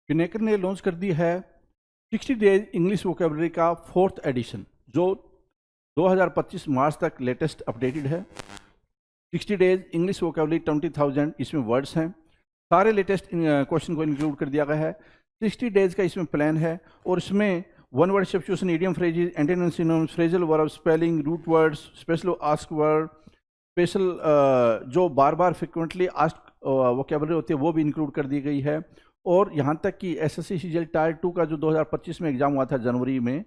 पिनेकर ने लॉन्च कर दी है 60 डेज इंग्लिश वोकेबलरी का 4th एडिशन, जो 2025 मार्च तक लेटेस्ट अपडेटेड है। 60 डेज इंग्लिश वोकेबलरी 20,000 इसमें वर्ड्स हैं। सारे लेटेस्ट क्वेश्चन को इंक्लूड कर दिया गया है। 60 डेज का इसमें प्लान है और इसमें one word substitution, idiom phrases, antonyms, synonyms, phrasal verb, spelling, root words, special ask word, special जो बार बार फ्रिक्वेंटली आस्क वोकेबलरी होती है वो भी इंक्लूड कर दी गई है। और यहाँ तक कि एसएससी सीजीएल टायर 2 का जो 2025 में एग्जाम हुआ था जनवरी में,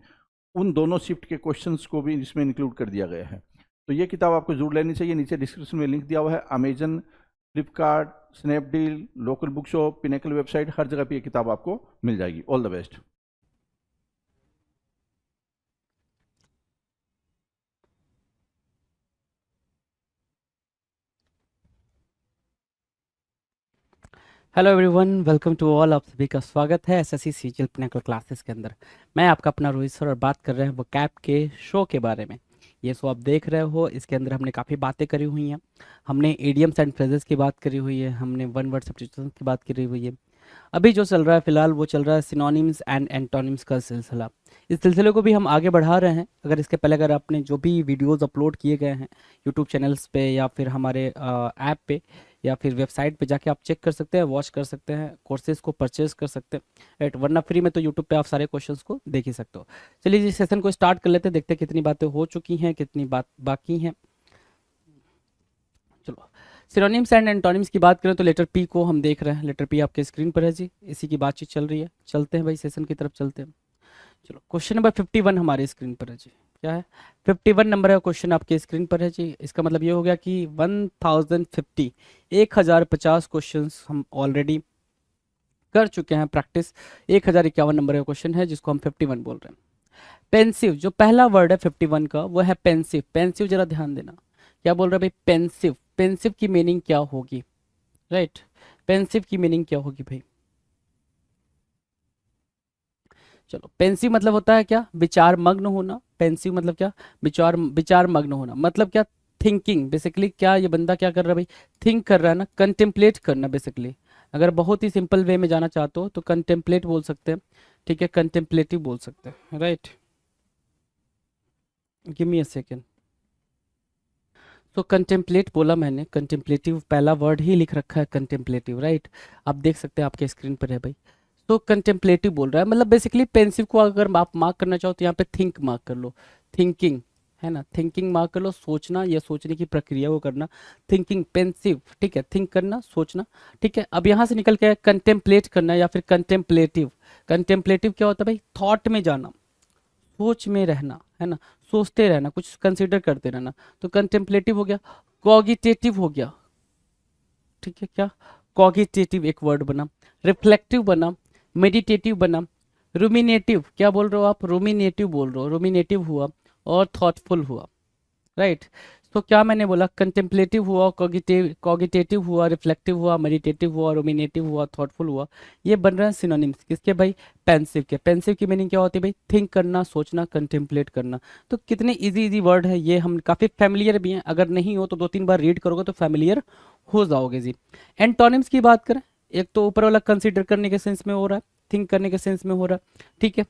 उन दोनों शिफ्ट के क्वेश्चंस को भी इसमें इंक्लूड कर दिया गया है। तो ये किताब आपको जरूर लेनी चाहिए। नीचे डिस्क्रिप्शन में लिंक दिया हुआ है। Amazon, Flipkart, Snapdeal, local book shop, Pinnacle website, हर जगह पे ये किताब आपको मिल जाएगी। All the best. Hello everyone, welcome to all. आप सभी का स्वागत है एसएससी सीजीएल पिनेकल क्लासेस के अंदर। मैं आपका अपना रोहित सर और बात कर रहे हैं वो कैप के शो के बारे में। ये शो आप देख रहे हो, इसके अंदर हमने काफ़ी बातें करी हुई हैं। हमने इडियम्स एंड फ्रेजेस की बात करी हुई है, हमने वन वर्ड सब्स्टिट्यूशन की बात करी हुई है। अभी जो चल रहा है फिलहाल वो चल रहा है सिनोनिम्स एंड एंटोनिम्स का सिलसिला। इस सिलसिले को भी हम आगे बढ़ा रहे हैं। अगर इसके पहले अगर आपने जो भी वीडियोस अपलोड किए गए हैं यूट्यूब चैनल्स पे या फिर हमारे ऐप पे या फिर वेबसाइट पे जाके आप चेक कर सकते हैं, वॉच कर सकते हैं, कोर्सेज को परचेज कर सकते हैं, राइट। वरना फ्री में तो यूट्यूब पे आप सारे क्वेश्चंस को देख ही सकते हो। चलिए जी, सेशन को स्टार्ट कर लेते हैं, देखते हैं कितनी बातें हो चुकी हैं, कितनी बात बाकी हैं। चलो, सिनोनिम्स एंड एंटोनिम्स की बात करें तो लेटर पी को हम देख रहे हैं। लेटर पी आपके स्क्रीन पर है जी, इसी की बातचीत चल रही है। चलते हैं भाई, सेशन की तरफ चलते हैं। चलो, क्वेश्चन नंबर 51 हमारे स्क्रीन पर है जी। क्या है? 51 नंबर है क्वेश्चन आपके स्क्रीन पर है जी। इसका मतलब ये हो गया कि 1050 1050 क्वेश्चन हम ऑलरेडी कर चुके हैं प्रैक्टिस। 1051 नंबर का क्वेश्चन है जिसको हम 51 बोल रहे हैं। पेंसिव, जो पहला वर्ड है 51 का वो है पेंसिव। पेंसिव जरा ध्यान देना, क्या बोल रहे हैं भाई? पेंसिव। पेंसिव की मीनिंग क्या होगी, राइट? पेंसिव की मीनिंग क्या होगी भाई? चलो, पेंसिव मतलब होता है क्या? विचार मग्न होना। पेंसिव मतलब क्या? विचार मग्न होना। मतलब क्या? थिंकिंग। बेसिकली क्या ये बंदा क्या कर रहा है भाई? थिंक कर रहा है ना, कंटेम्पलेट करना बेसिकली। अगर बहुत ही सिंपल वे में जाना चाहते हो तो कंटेम्पलेट बोल सकते हैं, ठीक है, कंटेम्पलेटिव बोल सकते हैं, right. Give me a second. तो कंटेम्पलेट बोला मैंने, कंटेम्पलेटिव पहला वर्ड ही लिख रखा है, कंटेम्पलेटिव, राइट। आप देख सकते हैं आपके स्क्रीन पर है भाई। तो कंटेम्पलेटिव बोल रहा है, मतलब बेसिकली पेंसिव को अगर आप मार्क करना चाहो तो यहाँ पे थिंक मार्क कर लो। थिंकिंग है ना, थिंकिंग मार्क कर लो। सोचना या सोचने की प्रक्रिया को करना, थिंकिंग पेंसिव, ठीक है। थिंक करना, सोचना, ठीक है। अब यहाँ से निकल के कंटेम्पलेट करना या फिर कंटेम्पलेटिव। कंटेम्पलेटिव क्या होता है भाई? थॉट में जाना, सोच में रहना, है ना, सोचते रहना, कुछ कंसिडर करते रहना। तो कंटेम्पलेटिव हो गया। कॉगिटेटिव हो गया, ठीक है। क्या? कॉगिटेटिव एक वर्ड बना। रिफ्लेक्टिव बना, मेडिटेटिव बना। रूमिनेटिव, क्या बोल रहे हो आप? रूमिनेटिव बोल रहे हो, रूमिनेटिव हुआ। और थॉटफुल हुआ, राइट। तो क्या मैंने बोला? कंटेम्पलेटिव हुआ, कॉगिटेटिव हुआ, रिफ्लेक्टिव हुआ, मेडिटेटिव हुआ, रूमिनेटिव हुआ, थॉटफुल हुआ। ये बन रहे हैं सिनोनिम्स किसके भाई? पेंसिव के। पेंसिव की मीनिंग क्या होती है भाई? थिंक करना, सोचना, कंटेम्पलेट करना। तो कितने इजी इजी वर्ड है ये, हम काफ़ी फैमिलियर भी हैं। अगर नहीं हो तो 2-3 बार रीड करोगे तो फैमिलियर हो जाओगे जी। एंटोनिम्स की बात करें, एक तो ऊपर वाला कंसिडर करने के सेंस में हो रहा है, थिंक करने के सेंस में हो रहा है, ठीक है।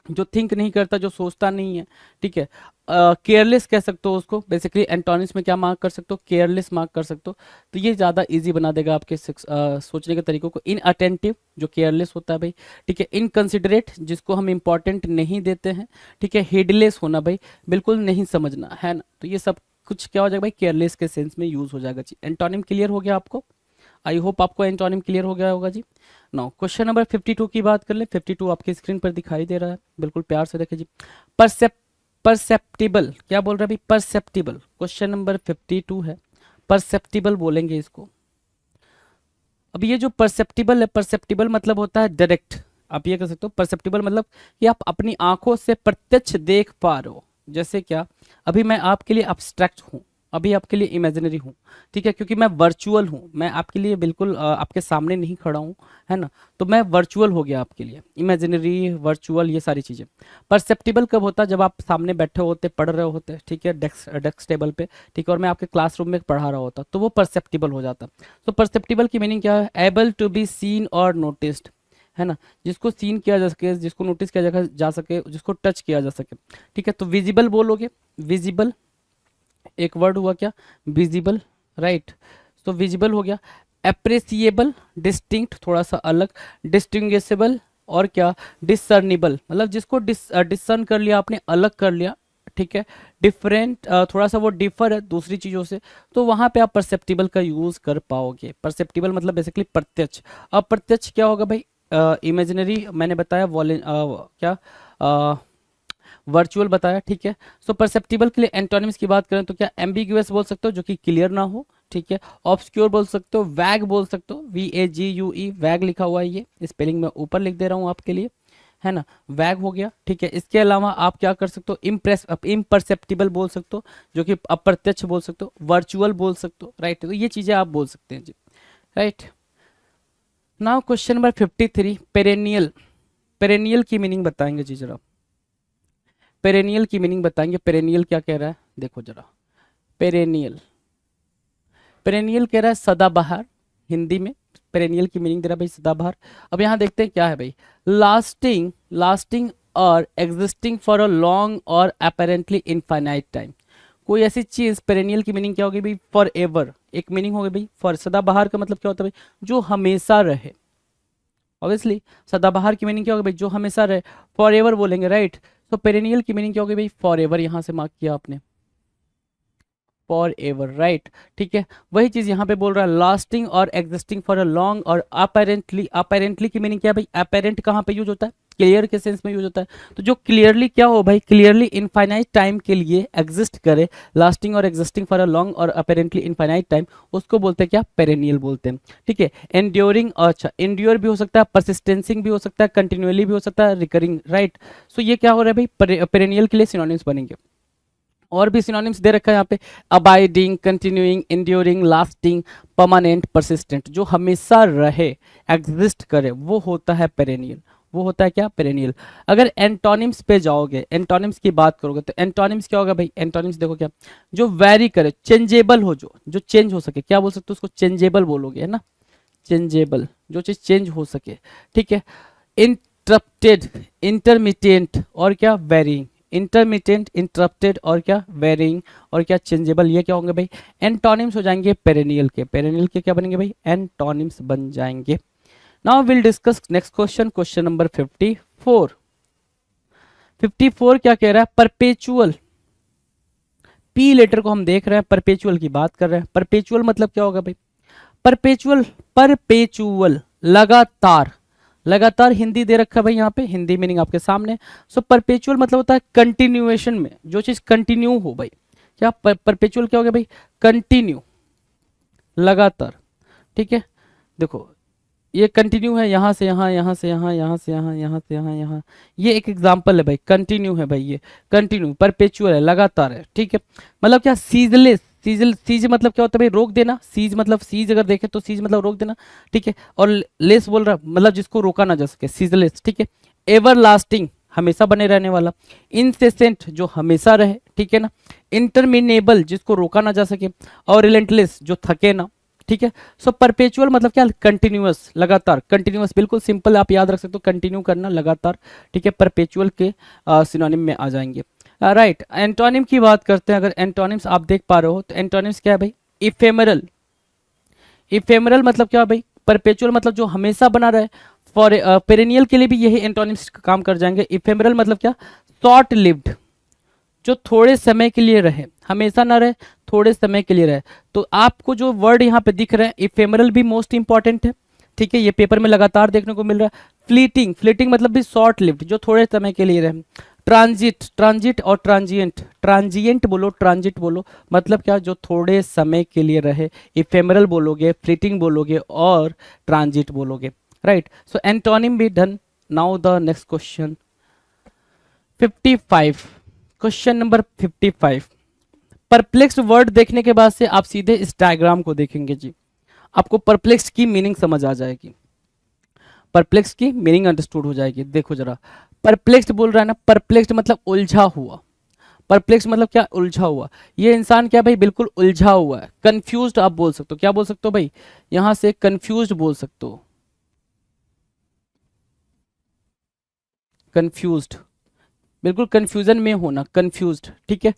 जो थिंक नहीं करता, जो सोचता नहीं है, ठीक है, केयरलेस कह सकते हो उसको। बेसिकली एंटोनिम्स में क्या मार्क कर सकते हो? केयरलेस मार्क कर सकते हो। तो ये ज़्यादा इजी बना देगा आपके सोचने के तरीकों को। इन अटेंटिव, जो केयरलेस होता है भाई, ठीक है। इनकंसिडरेट, जिसको हम इंपॉर्टेंट नहीं देते हैं, ठीक है। हेडलेस होना भाई, बिल्कुल नहीं समझना, है ना। तो ये सब कुछ क्या हो जाएगा भाई? केयरलेस के सेंस में यूज हो जाएगा जी। एंटोनिम क्लियर हो गया आपको? आई होप आपको एंटोनिम क्लियर हो गया होगा जी। नाउ क्वेश्चन नंबर 52 की बात कर ले। 52 आपके स्क्रीन पर दिखाई दे रहा है, बिल्कुल प्यार से देखें जी। परसेप्टिबल, क्या बोल रहा है भाई? परसेप्टिबल। क्वेश्चन नंबर 52 है, परसेप्टिबल बोलेंगे इसको। अब ये जो परसेप्टिबल है, परसेप्टिबल मतलब होता है डायरेक्ट। आप ये कह सकते हो परसेप्टिबल मतलब कि आप अपनी आंखों से प्रत्यक्ष देख पा रहे हो। जैसे क्या? अभी मैं आपके लिए अब्स्ट्रैक्ट हूँ, अभी आपके लिए इमेजिनरी हूँ, ठीक है, क्योंकि मैं वर्चुअल हूँ। मैं आपके लिए बिल्कुल आपके सामने नहीं खड़ा हूँ, है ना। तो मैं वर्चुअल हो गया आपके लिए, इमेजिनरी, वर्चुअल, ये सारी चीज़ें। परसेप्टिबल कब होता है? जब आप सामने बैठे होते, पढ़ रहे होते, ठीक है, डेस्क टेबल पे, ठीक है, और मैं आपके क्लासरूम में पढ़ा रहा होता, तो वो परसेप्टिबल हो जाता। तो परसेप्टिबल की मीनिंग क्या है? एबल टू बी सीन और नोटिस्ड, है ना, जिसको सीन किया जा सके, जिसको नोटिस किया जा सके, जिसको टच किया जा सके, ठीक है। तो विजिबल बोलोगे, विजिबल एक वर्ड हुआ क्या, विजिबल, राइट। तो विजिबल हो गया। अप्रिसिएबल, डिस्टिंक्ट थोड़ा सा अलग, डिस्टिंग्विशेबल और क्या, डिसर्निबल, मतलब जिसको डिसर्न कर लिया आपने, अलग कर लिया, ठीक है। डिफरेंट, थोड़ा सा वो डिफर है दूसरी चीज़ों से, तो वहाँ पे आप परसेप्टिबल का यूज़ कर पाओगे। परसेप्टिबल मतलब बेसिकली प्रत्यक्ष। अप्रत्यक्ष क्या होगा भाई, इमेजिनरी मैंने बताया, क्या वर्चुअल बताया, ठीक है। सो परसेप्टिबल के लिए एंटोनिम्स की बात करें तो क्या, एम्बिगुअस बोल सकते हो जो कि क्लियर ना हो, ठीक है। ऑब्सक्योर बोल सकते हो, वैग बोल सकते हो, VAGUE, वैग लिखा हुआ है, ये स्पेलिंग मैं ऊपर लिख दे रहा हूँ आपके लिए, है ना, वैग हो गया, ठीक है। इसके अलावा आप क्या कर सकते हो, इम्परसेप्टिबल बोल सकते हो जो कि अप्रत्यक्ष बोल सकते हो, वर्चुअल बोल सकते हो, राइट। तो ये चीज़ें आप बोल सकते हैं जी, right. Now question number 53, perennial. Perennial की मीनिंग बताएंगे जी जरा, पेरेनियल की मीनिंग बताएंगे। पेरेनियल क्या कह रहा है, देखो जरा, पेरेनियल, पेरेनियल कह रहा है सदाबहार, हिंदी में पेरेनियल की मीनिंग दे रहा है भाई सदाबहार। अब यहाँ देखते हैं क्या है भाई, लास्टिंग, लास्टिंग और एग्जिस्टिंग फॉर अ लॉन्ग और अपेरेंटली इनफाइनाइट टाइम। कोई ऐसी चीज, पेरेनियल की मीनिंग क्या होगी भाई, फॉर एवर, एक मीनिंग होगी भाई। फॉर सदाबहार का मतलब क्या होता है भाई, जो हमेशा रहे, ऑब्वियसली। सदाबहार की मीनिंग क्या होगी भाई, जो हमेशा रहे, फॉर एवर बोलेंगे, राइट। तो पेरेनियल की मीनिंग क्या होगी भाई, फॉर एवर, यहाँ से मार्क किया आपने, फॉर एवर, राइट, ठीक है। वही चीज यहाँ पे बोल रहा है, लास्टिंग और एग्जिस्टिंग फॉर अ लॉन्ग और अपेरेंटली। अपेरेंटली की मीनिंग क्या है भाई, अपेरेंट कहाँ पे यूज होता है, क्लियर के सेंस में यूज होता है। तो जो क्लियरली क्या हो भाई, क्लियरली इनफाइनाइट टाइम के लिए एग्जिस्ट करे, लास्टिंग और एग्जिस्टिंग फॉर अ लॉन्ग और अपेरेंटली इनफाइनाइट टाइम, उसको बोलते हैं क्या, पेरेनियल बोलते हैं, ठीक है। एंड्योरिंग, अच्छा एंड्योर भी हो सकता है, परसिस्टेंसिंग भी हो सकता है, कंटिन्यूअली भी हो सकता है, रिकरिंग, राइट। सो ये क्या हो रहा है भाई, पेरेनियल के लिए सिनोनिम्स बनेंगे। और भी सिनोनिम्स दे रखा है यहाँ पे, abiding, continuing, enduring, lasting, permanent, persistent, जो हमेशा रहे, एग्जिस्ट करे, वो होता है पेरेनियल, वो होता है क्या, पेरेनियल। अगर एंटोनिम्स पे जाओगे, एंटोनिम्स की बात करोगे तो एंटोनिम्स क्या होगा भाई, एंटोनिम्स देखो क्या, जो वेरी करे, चेंजेबल हो, जो चेंज हो सके, क्या बोल सकते हो उसको, चेंजेबल बोलोगे, है ना, चेंजेबल, जो चीज चेंज हो सके, ठीक है। इंटरप्टेड, इंटरमिटेंट और क्या, वेरिंग, इंटरमिटेंट, इंटरप्टेड और क्या, वेरिंग और क्या, चेंजेबल, ये क्या होंगे भाई, एंटोनिम्स हो जाएंगे पेरेनियल के। पेरेनियल के क्या बनेंगे भाई, एंटोनिम्स बन जाएंगे। Now will discuss next question, question number 54। 54 क्या कह रहा है, परपेचुअल, पी लेटर को हम देख रहे हैं, परपेचुअल की बात कर रहे हैं। परपेचुअल मतलब क्या होगा भाई, परपेचुअल, परपेचुअल लगातार, लगातार हिंदी दे रखा है भाई यहाँ पे, हिंदी मीनिंग आपके सामने। सो परपेचुअल मतलब होता है कंटिन्यूएशन में, जो चीज कंटिन्यू हो भाई, क्या परपेचुअल क्या हो गया भाई, कंटिन्यू, लगातार, ठीक है। देखो ये कंटिन्यू है, यहाँ से यहाँ, यहाँ से यहाँ, यहाँ से यहाँ, यहाँ से यहाँ, यहाँ, ये एक एग्जाम्पल है भाई, कंटिन्यू है भाई, ये कंटिन्यू, परपेचुअल है, लगातार है, ठीक है। मतलब क्या, सीजलेस, सीज मतलब क्या होता है भाई, रोक देना, सीज मतलब, सीज अगर देखें तो सीज मतलब रोक देना, ठीक है। और लेस बोल रहा मतलब जिसको रोका ना जा सके, सीजलेस, ठीक है। एवर लास्टिंग, हमेशा बने रहने वाला। इनसेसेंट, जो हमेशा रहे, ठीक है ना। इंटरमिनेबल, जिसको रोका ना जा सके। और रिलेंटलेस, जो थके ना, ठीक है। सो परपेचुअल मतलब क्या, कंटिन्यूअस, लगातार, कंटिन्यूअस, बिल्कुल सिंपल, आप याद रख सकते हो, कंटिन्यू करना, लगातार, ठीक है। परपेचुअल के सिनोनिम में आ जाएंगे, राइट। एंटोनिम की बात करते हैं, अगर एंटोनिम्स आप देख पा रहे हो तो एंटोनिम्स क्या है भाई, इफेमरल, इफेमरल मतलब क्या है भाई, परपेचुअल मतलब जो हमेशा बना रहे। फॉर पेरेनियल के लिए भी यही एंटोनिम्स काम कर जाएंगे। इफेमरल मतलब क्या, शॉर्ट लिव्ड, जो थोड़े समय के लिए रहे, हमेशा ना रहे, थोड़े समय के लिए रहे। तो आपको जो वर्ड यहाँ पे दिख रहा है, इफेमरल भी मोस्ट इंपॉर्टेंट है, ठीक है, ये पेपर में लगातार देखने को मिल रहा है। फ्लीटिंग, फ्लीटिंग मतलब भी शॉर्ट लिव्ड, जो थोड़े समय के लिए रहे। ट्रांजिट, ट्रांजिट और ट्रांजिएंट, ट्रांजिएंट बोलो, ट्रांजिट बोलो, मतलब क्या, जो थोड़े समय के लिए रहे। इफेमरल बोलोगे, फ्लीटिंग बोलोगे और ट्रांजिट बोलोगे, राइट। सो एंटोनिम भी done. Now the next question 55, question number 55। Perplexed word देखने के बाद से आप सीधे इस डायग्राम को देखेंगे जी, आपको परप्लेक्स की मीनिंग समझ आ जाएगी, परप्लेक्स की मीनिंग अंडरस्टूड हो जाएगी। देखो जरा, परप्लेक्स्ड बोल रहा है ना, परप्लेक्स्ड मतलब उलझा हुआ, परप्लेक्स मतलब क्या, उलझा हुआ। ये इंसान क्या भाई, बिल्कुल उलझा हुआ है। कंफ्यूज्ड आप बोल सकते हो, क्या बोल सकते हो भाई, यहां से कंफ्यूज्ड बोल सकते हो, कंफ्यूज्ड, बिल्कुल कंफ्यूजन में होना, कंफ्यूज्ड, ठीक है।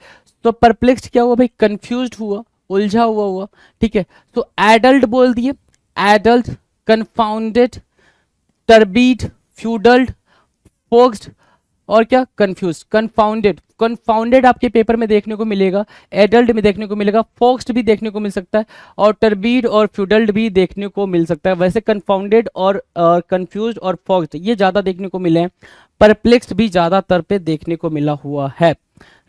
तो परप्लेक्स्ड क्या हुआ भाई, कंफ्यूज्ड हुआ, उलझा हुआ हुआ, ठीक है। तो एडल्ट बोल दिए, एडल्ट, कंफाउंडेड, टर्बीड, फ्यूडल्ड, फोक्स्ड और क्या, कंफ्यूज, कंफाउंडेड। कंफाउंडेड आपके पेपर में देखने को मिलेगा, एडल्ट में देखने को मिलेगा, फोक्स्ड भी देखने को मिल सकता है और टर्बीड और फ्यूडल्ड भी देखने को मिल सकता है। वैसे कंफाउंडेड और कंफ्यूज्ड और फोक्स्ड ये ज़्यादा देखने को मिले हैं, परप्लेक्स्ड भी ज़्यादातर पे देखने को मिला हुआ है,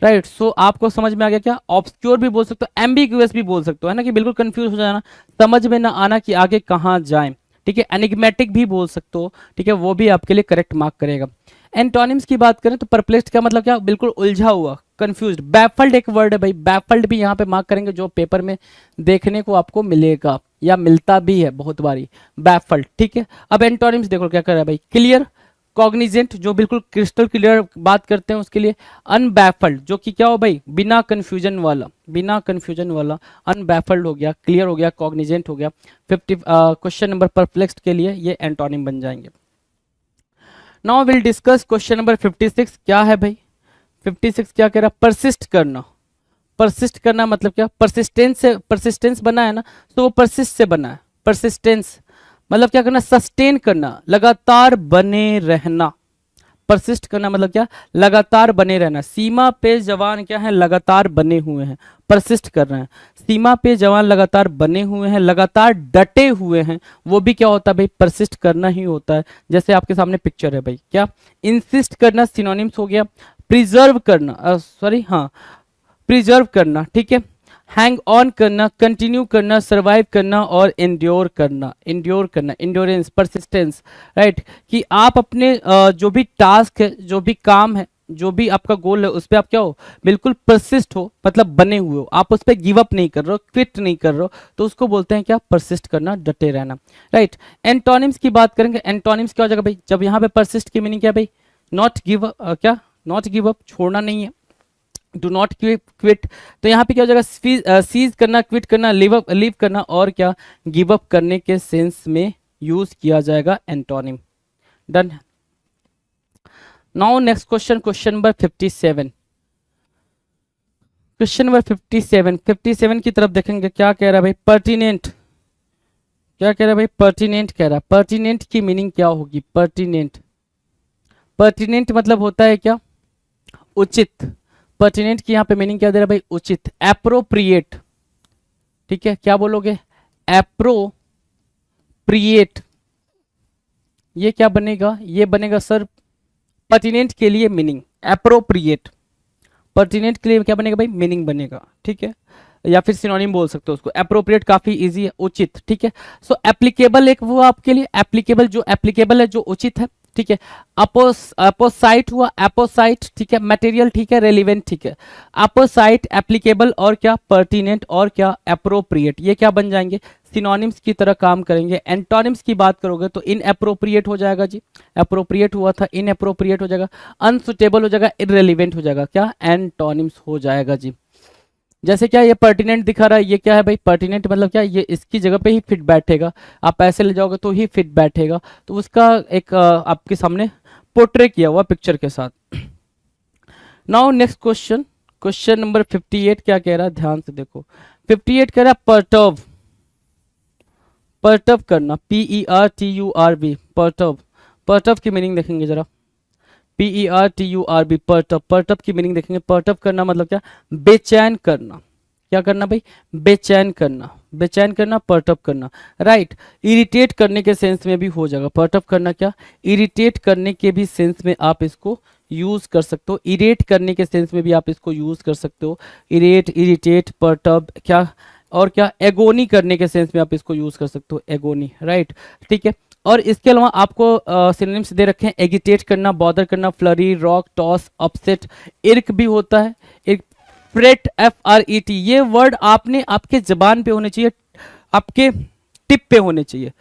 राइट। सो आपको समझ में आ गया क्या, ऑब्सक्योर भी बोल सकते हो, एम्बिगुअस भी बोल सकते हो, है ना, कि बिल्कुल कंफ्यूज हो जाना, समझ में ना आना कि आगे कहाँ जाएं, ठीक है। एनिग्मेटिक भी बोल सकते हो, ठीक है, वो भी आपके लिए करेक्ट मार्क करेगा। एंटोनिम्स की बात करें तो परप्लेक्स्ड का मतलब क्या, बिल्कुल उलझा हुआ, कंफ्यूज्ड। बैफल्ड एक वर्ड है भाई, बैफल्ड भी यहाँ पे मार्क करेंगे, जो पेपर में देखने को आपको मिलेगा या मिलता भी है बहुत बारी, बैफल्ड, ठीक है। अब एंटोनिम्स देखो क्या कर रहा है भाई, क्लियर, कॉग्निजेंट जो बिल्कुल क्रिस्टल क्लियर बात करते हैं उसके लिए, अनबैफल्ड जो कि क्या हो भाई, बिना कंफ्यूजन वाला, बिना कंफ्यूजन वाला, अनबैफल्ड हो गया, क्लियर हो गया, कॉग्निजेंट हो गया। 50 क्वेश्चन नंबर परप्लेक्स्ड के लिए ये एंटोनिम बन जाएंगे। Now will discuss question number 56 क्या है भाई, 56 क्या कह रहा है, परसिस्ट करना। परसिस्ट करना मतलब क्या, परसिस्टेंस से, परसिस्टेंस बना है ना, तो वो परसिस्ट से बना है, परसिस्टेंस मतलब क्या करना, सस्टेन करना, लगातार बने रहना। परसिस्ट करना मतलब क्या, लगातार बने रहना। सीमा पे जवान क्या है, लगातार बने हुए हैं, परसिस्ट कर रहे हैं। सीमा पे जवान लगातार बने हुए हैं, लगातार डटे हुए हैं, वो भी क्या होता है भाई, परसिस्ट करना ही होता है। जैसे आपके सामने पिक्चर है भाई, क्या, इंसिस्ट करना सिनोनिम्स हो गया, प्रिजर्व करना, सॉरी हाँ, प्रिजर्व करना, ठीक है, हैंग ऑन करना, कंटिन्यू करना, सर्वाइव करना और एंड्योर करना, एंड्योर करना, एंड्योरेंस, परसिस्टेंस, राइट। कि आप अपने जो भी टास्क है, जो भी काम है, जो भी आपका गोल है, उस पर आप क्या हो, बिल्कुल परसिस्ट हो, मतलब बने हुए हो, आप उस पर गिव अप नहीं कर रहे हो, क्विट नहीं कर रहे हो, तो उसको बोलते हैं क्या, परसिस्ट करना, डटे रहना, राइट। एंटोनिम्स की बात करेंगे, एंटोनिम्स क्या हो जाएगा भाई, जब यहाँ पे परसिस्ट की मीनिंग क्या है भाई, नॉट गिव क्या, नॉट गिव अप, छोड़ना नहीं है, डू नॉट क्विट। तो यहाँ पे क्या हो जाएगा, सीज करना, क्विट करना, लीव करना और क्या, गिव अप करने के सेंस में यूज किया जाएगा antonym. Done. Now next question, question number 57, question number 57 की तरफ देखेंगे, क्या कह रहा है भाई, पर्टिनेंट, क्या कह रहा है भाई, पर्टिनेंट कह रहा है। पर्टिनेंट की मीनिंग क्या होगी, पर्टिनेंट, पर्टिनेंट मतलब होता है क्या, उचित। पर्टिनेंट की यहाँ पे मीनिंग क्या दे रहा है भाई, उचित, एप्रोप्रिएट, ठीक है, क्या बोलोगे, एप्रोप्रिएट, ये क्या बनेगा, ये बनेगा सर पर्टिनेंट के लिए मीनिंग, एप्रोप्रिएट, पर्टिनेंट के लिए क्या बनेगा भाई, मीनिंग बनेगा, ठीक है, या फिर सिनोनिम बोल सकते हो उसको। एप्रोप्रिएट काफी इजी है, उचित, ठीक है। सो एप्लीकेबल एक वो आपके लिए, एप्लीकेबल जो एप्लीकेबल है, जो उचित है, ठीक है। अपोसाइट हुआ, एपोसाइट, ठीक है, मटेरियल, ठीक है, रेलिवेंट, ठीक है। अपोसाइट, एप्लीकेबल और क्या, पर्टिनेंट और क्या, एप्रोप्रिएट, ये क्या बन जाएंगे, सिनोनिम्स की तरह काम करेंगे। एंटोनिम्स की बात करोगे तो इनएप्रोप्रिएट हो जाएगा जी, एप्रोप्रिएट हुआ था, इनएप्रोप्रिएट हो जाएगा, अनसुटेबल हो जाएगा, इररेलिवेंट हो जाएगा, क्या, एंटोनिम्स हो जाएगा जी। जैसे क्या ये पर्टिनेंट दिखा रहा है, ये क्या है भाई, पर्टिनेंट मतलब क्या, ये इसकी जगह पे ही फिट बैठेगा, आप ऐसे ले जाओगे तो ही फिट बैठेगा, तो उसका एक आपके सामने पोर्ट्रे किया हुआ पिक्चर के साथ। Now next question, question number 58 क्या कह रहा है, ध्यान से देखो। 58 कह रहा है पर्टर्ब, पर्टर्ब करना, PERTURB, पर्टर्ब, पर्टर्ब की मीनिंग देखेंगे जरा, PERTURB, पर्टर्ब, पर्टर्ब की मीनिंग देखेंगे। पर्टर्ब करना मतलब क्या, बेचैन करना, क्या करना भाई, बेचैन करना, बेचैन करना, पर्टर्ब करना, राइट। इरिटेट करने के सेंस में भी हो जाएगा, पर्टर्ब करना क्या, इरिटेट करने के भी सेंस में आप इसको यूज कर सकते हो, इरेट करने के सेंस में भी आप इसको यूज कर सकते हो, इरेट, इरिटेट, पर्टर्ब, क्या और क्या, एगोनी करने के सेंस में आप इसको यूज कर सकते हो, एगोनी, राइट, ठीक है। और इसके अलावा आपको सिनोनिम्स दे रखे हैं, एगिटेट करना, बॉदर करना, फ्लरी, रॉक, टॉस, अपसेट, इर्क भी होता है, एक फ्रेट, FRET, ये वर्ड आपने आपके जबान पे होने चाहिए, आपके टिप पे होने चाहिए,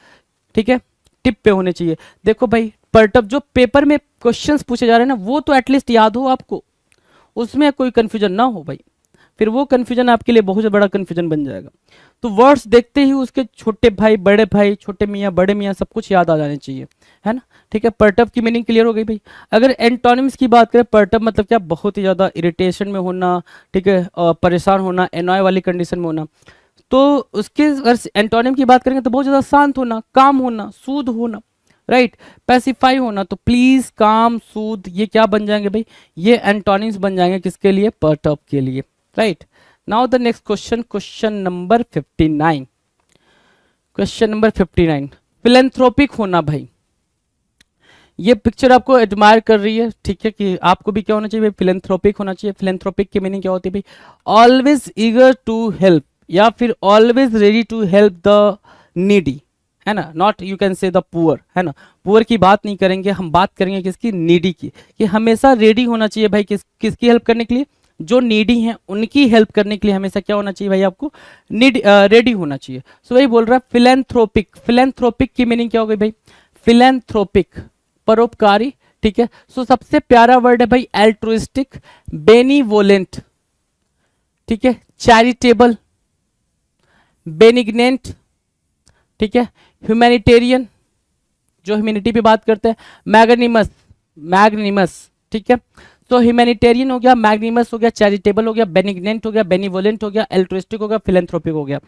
ठीक है, टिप पे होने चाहिए। देखो भाई पर्टब जो पेपर में क्वेश्चंस पूछे जा रहे हैं ना, वो तो एटलीस्ट याद हो आपको, उसमें कोई कंफ्यूजन ना हो भाई, फिर वो कंफ्यूजन आपके लिए बहुत बड़ा कंफ्यूजन बन जाएगा। तो वर्ड्स देखते ही उसके छोटे भाई, बड़े भाई, छोटे मियाँ, बड़े मियाँ, सब कुछ याद आ जाने चाहिए, है ना, ठीक है, परटब की मीनिंग क्लियर हो गई भाई। अगर एंटोनिम्स की बात करें, परटब मतलब क्या, बहुत ही ज़्यादा इरिटेशन में होना, ठीक है, परेशान होना, एनॉय वाली कंडीशन में होना। तो उसके अगर एंटोनिम की बात करेंगे तो बहुत ज़्यादा शांत होना, काम होना, सूद होना, राइट, पैसिफाई होना। तो प्लीज, काम, सूद, ये क्या बन जाएंगे भाई, ये एंटोनिम्स बन जाएंगे किसके लिए, परटब के लिए, right. Now the next question, question number 59, question number 59, philanthropic होना भाई। ये पिक्चर आपको एडमायर कर रही है, ठीक है, कि आपको भी क्या होना चाहिए, फिलेंथ्रोपिक होना चाहिए। फिलेंथ्रोपिक की मीनिंग क्या होती है भाई, ऑलवेज ईगर टू हेल्प, या फिर always ready to help the needy, है ना, not you can say the poor, है ना, पुअर की बात नहीं करेंगे, हम बात करेंगे किसकी, नीडी की, कि हमेशा रेडी होना चाहिए भाई किसकी हेल्प करने के लिए, जो नीडी हैं उनकी हेल्प करने के लिए हमेशा क्या होना चाहिए भाई, आपको रेडी होना चाहिए। सो वही बोल रहा है फिलेंथ्रोपिक। फिलेंथ्रोपिक की मीनिंग क्या हो गई भाई, फिलेंथ्रोपिक, परोपकारी, ठीक है। सो सबसे प्यारा वर्ड है भाई एल्ट्रुइस्टिक, बेनीवोलेंट, ठीक है, चैरिटेबल, बेनिग्नेंट, ठीक है, ह्यूमैनिटेरियन, जो ह्यूमैनिटी पे बात करते हैं, मैग्निमस, मैग्निमस, ठीक है। तो ह्यूमैनिटेरियन हो गया, मैग्निमस हो गया, चैरिटेबल हो गया, बेनिग्नेंट हो गया, बेनिवोलेंट हो गया, एल्ट्रुइस्टिक हो गया, फिलेंथ्रोपिक हो गया।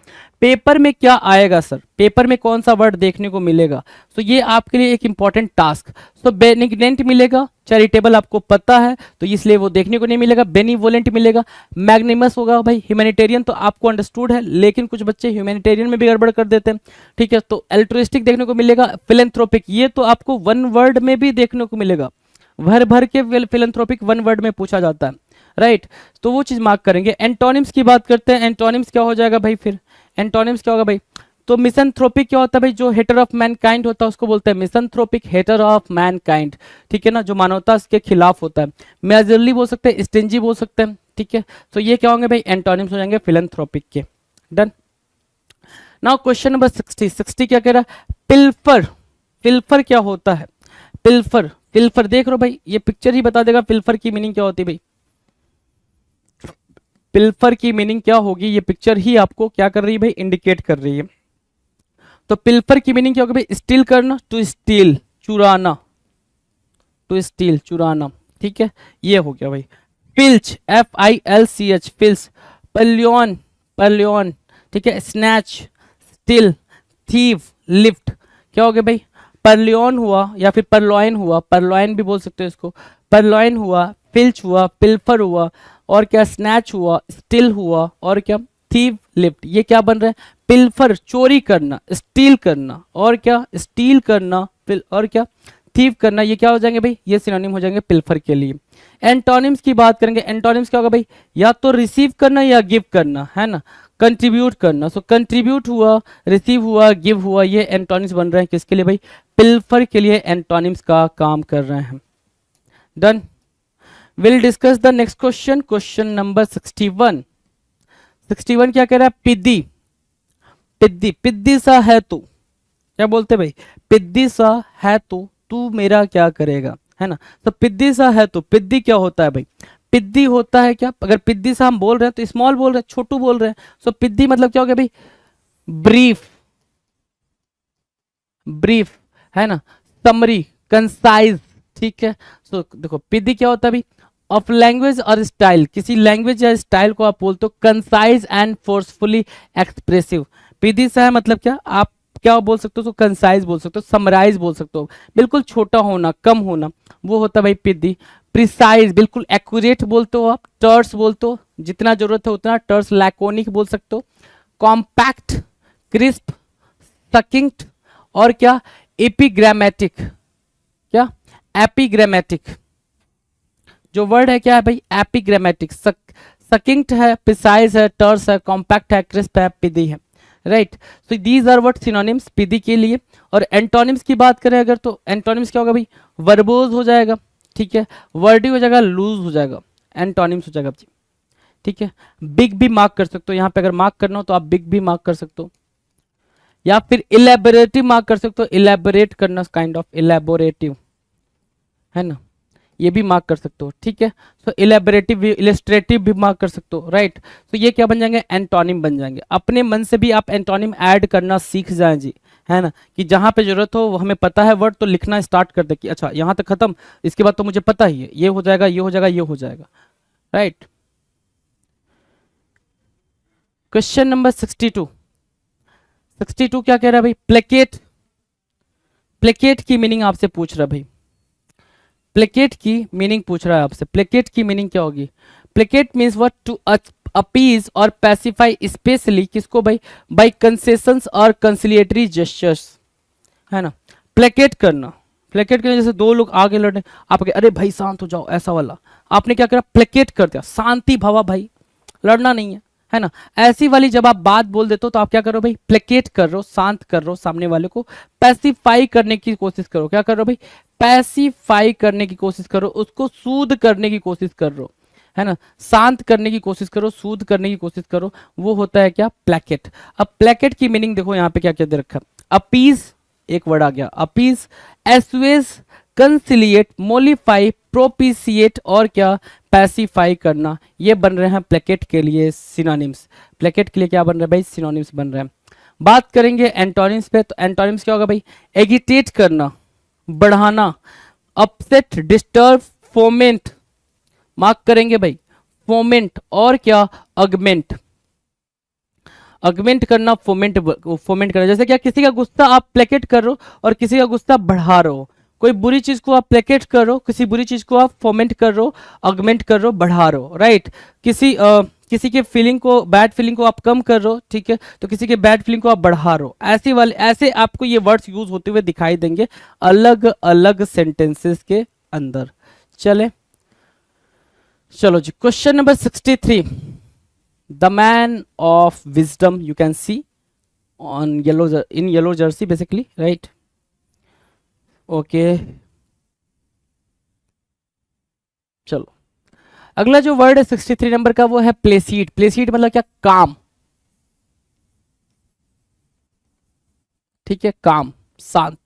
पेपर में क्या आएगा सर, पेपर में कौन सा वर्ड देखने को मिलेगा, तो ये आपके लिए एक इंपॉर्टेंट टास्क। तो बेनिग्नेंट मिलेगा, चैरिटेबल आपको पता है तो इसलिए वो देखने को नहीं मिलेगा, बेनिवोलेंट मिलेगा, मैग्निमस होगा भाई, ह्यूमैनिटेरियन तो आपको अंडरस्टूड है, लेकिन कुछ बच्चे ह्यूमैनिटेरियन में भी गड़बड़ कर देते हैं, ठीक है। तो एल्ट्रुइस्टिक देखने को मिलेगा, फिलेंथ्रोपिक ये तो आपको वन वर्ड में भी देखने को मिलेगा, भर भर के फिलेंथ्रोपिक वन वर्ड में पूछा जाता है, राइट। तो वो चीज मार्क करेंगे। एंटोनिम्स की बात करते हैं, एंटोनिम्स क्या हो जाएगा भाई, फिर एंटोनिम्स क्या होगा भाई, तो मिसंथ्रोपिक क्या होता है भाई, जो हेटर ऑफ मैनकाइंड होता है उसको बोलते हैं मिसंथ्रोपिक, हेटर ऑफ मैनकाइंड, ठीक है ना, जो मानवता के खिलाफ होता है। मेजरली बोल सकते हैं, स्टिंजी बोल सकते हैं, ठीक है। तो ये क्या होंगे भाई, एंटोनिम्स हो जाएंगे फिलेंथ्रोपिक के। डन। नाउ क्वेश्चन नंबर 60, 60 क्या कह रहा है, पिल्फर। पिल्फर क्या होता है, पिल्फर, पिल्फर देख लो भाई, ये पिक्चर ही बता देगा पिल्फर की मीनिंग क्या होती है भाई। पिल्फर की मीनिंग क्या होगी, ये पिक्चर ही आपको क्या कर रही है भाई, इंडिकेट कर रही है। तो पिल्फर की मीनिंग क्या होगी भाई, स्टील करना, टू स्टील, चुराना, टू स्टील, चुराना, ठीक है, ये हो गया भाई। फिल्च, FILCH, फिल्च, पल्योन, पल्योन, ठीक है, स्नैच, स्टील, थीव, लिफ्ट, क्या हो गया भाई, परलियन हुआ या फिर परलॉयन हुआ, परलॉयन भी बोल सकते हो इसको, परलॉयन हुआ, फिल्च हुआ, पिल्फर हुआ, और क्या, स्नैच हुआ, स्टिल हुआ, और क्या, थीव, लिफ्ट, ये क्या बन रहा है, पिल्फर, चोरी करना, स्टील करना, और क्या, स्टील करना, और क्या, थीव करना, ये क्या हो जाएंगे भाई, ये सिनोनिम हो जाएंगे पिल्फर के लिए। एंटोनिम्स की बात करेंगे, एंटोनिम्स क्या होगा भाई, या तो रिसीव करना या गिव करना, है ना, कंट्रीब्यूट करना। सो कंट्रीब्यूट हुआ, रिसीव हुआ, गिव हुआ, ये एंटोनिम्स बन रहे हैं किसके लिए भाई, पिल्फर के लिए एंटोनिम्स का काम कर रहे हैं। Done. Will discuss the next question, question number 61। 61 क्या कह रहा है, पिद्दी, पिद्दी, पिद्दी सा है तू, क्या बोलते भाई, पिद्दी सा है तू, तू मेरा क्या करेगा, है ना। तो पिद्दी सा है तो, पिद्दी क्या होता है भाई, पिद्दी होता है क्या, अगर पिद्दी सा हम बोल रहे हैं तो स्मॉल बोल रहे हैं, छोटू बोल रहे हैं। सो पिद्दी मतलब क्या हो गया भाई, ब्रीफ, ब्रीफ, है ना, समरी, कंसाइज, ठीक है। सो देखो पिद्दी क्या होता है भाई, ऑफ लैंग्वेज और स्टाइल, किसी लैंग्वेज या स्टाइल को आप बोलते हो कंसाइज एंड फोर्सफुली एक्सप्रेसिव। पिद्दी सा है मतलब क्या, आप क्या बोल सकते हो, तो कंसाइज बोल सकते हो, समराइज बोल सकते हो, बिल्कुल छोटा होना, कम होना, वो होता है भाई पिद्दी। प्रिसाइज, बिल्कुल एक्यूरेट बोलते हो आप, टर्स बोलते हो, जितना जरूरत है उतना, टर्स, लैकोनिक बोल सकते हो, कॉम्पैक्ट, क्रिस्प, सकिंक्ट, और क्या, एपिग्रामेटिक, क्या, एपिग्रामेटिक, जो वर्ड है क्या है भाई, एपिग्रामेटिक, सकिंक्ट है, प्रिसाइज है, टर्स है, कॉम्पैक्ट है, क्रिस्प है, पिदी है, right. So these are what synonyms pithy के लिए। और एंटोनिम्स की बात करें अगर, तो एंटोनिम्स क्या होगा भाई, वर्बोज हो जाएगा, ठीक है, वर्डी हो जाएगा, लूज हो जाएगा, एंटोनिम्स हो जाएगा जी, ठीक है। बिग भी मार्क कर सकते हो, यहाँ पे अगर मार्क करना हो तो आप बिग भी मार्क कर सकते हो, या फिर इलेबोरेटिव मार्क कर सकते हो, इलेबोरेट करना, काइंड ऑफ इलेबोरेटिव, है ना, ये भी मार्क कर सकते हो, ठीक है। सो इलेबोरेटिव भी, इलस्ट्रेटिव भी मार्क कर सकते हो, राइट। तो ये क्या बन जाएंगे, एंटोनिम बन जाएंगे। अपने मन से भी आप एंटोनिम ऐड करना सीख जाएं जी, है ना, कि जहां पे जरूरत हो वो हमें पता है वर्ड तो लिखना स्टार्ट कर दे कि अच्छा यहां तक खत्म, इसके बाद तो मुझे पता ही है, ये हो जाएगा, ये हो जाएगा, ये हो जाएगा, राइट। Question number 62। 62 क्या कह रहा है भाई? प्लेकेट। प्लेकेट की मीनिंग आपसे पूछ रहा है भाई, प्लेकेट की मीनिंग पूछ रहा है आपसे। प्लेकेट की मीनिंग क्या होगी? Placate means what to appease और पैसिफाई, स्पेशली किसको भाई? बाय कंसेशंस और कंसिलिएटरी जेस्चर्स, है ना। प्लेकेट करना, प्लेकेट करना जैसे दो लोग आगे लड़ने, आप कहे अरे भाई शांत हो जाओ, ऐसा वाला आपने क्या करा? प्लेकेट कर दिया, शांति भवा भाई, लड़ना नहीं है ना। ऐसी वाली जब आप बात बोल देते हो तो आप क्या करो भाई? प्लेकेट कर रहे हो, शांत कर रहे हो सामने वाले को, पैसिफाई करने की कोशिश करो। क्या कर रहे हो भाई? पैसिफाई करने की कोशिश करो, उसको सूद करने की कोशिश कर रहे हो, है ना, शांत करने की कोशिश करो, सूद करने की कोशिश करो, वो होता है क्या? प्लेकेट। अब प्लेकेट की मीनिंग देखो यहाँ पे क्या क्या दे रखा है। अपीज, एक वर्ड आ गया अपीज, एसुएज, कंसिलिएट, मोलिफाई, प्रोपिशिएट और क्या? पैसिफाई करना। ये बन रहे हैं प्लेकेट के लिए सिनोनिम्स। प्लेकेट के लिए क्या बन रहा है भाई? सिनोनिम्स बन रहे हैं। बात करेंगे एंटोनिम्स पे, तो एंटोनिम्स क्या होगा भाई? एगिटेट करना, बढ़ाना, अपसेट, डिस्टर्ब, फोमेंट, मार्क करेंगे भाई, फोमेंट और क्या? अगमेंट। अगमेंट करना, फोमेंट, फोमेंट करना। जैसे क्या, किसी का गुस्सा आप प्लेकेट कर रहे हो और किसी का गुस्सा बढ़ा रहे हो। कोई बुरी चीज को आप प्लेकेट कर रहे हो, किसी बुरी चीज को आप फोमेंट कर रहे हो, अगमेंट कर रहे हो, बढ़ा रहे हो, राइट। किसी के फीलिंग को, बैड फीलिंग को आप कम कर रहे हो, ठीक है, तो किसी के बैड फीलिंग को आप बढ़ा रहे हो। ऐसे वाले, ऐसे आपको ये वर्ड्स यूज होते हुए दिखाई देंगे अलग अलग सेंटेंसेस के अंदर। चलो जी, question number 63। The man of wisdom, you can see on yellow jersey basically, right? Okay, चलो अगला जो वर्ड है 63 नंबर का, वो है प्लेसीड। प्लेसीड मतलब क्या? काम, ठीक है, काम, शांत,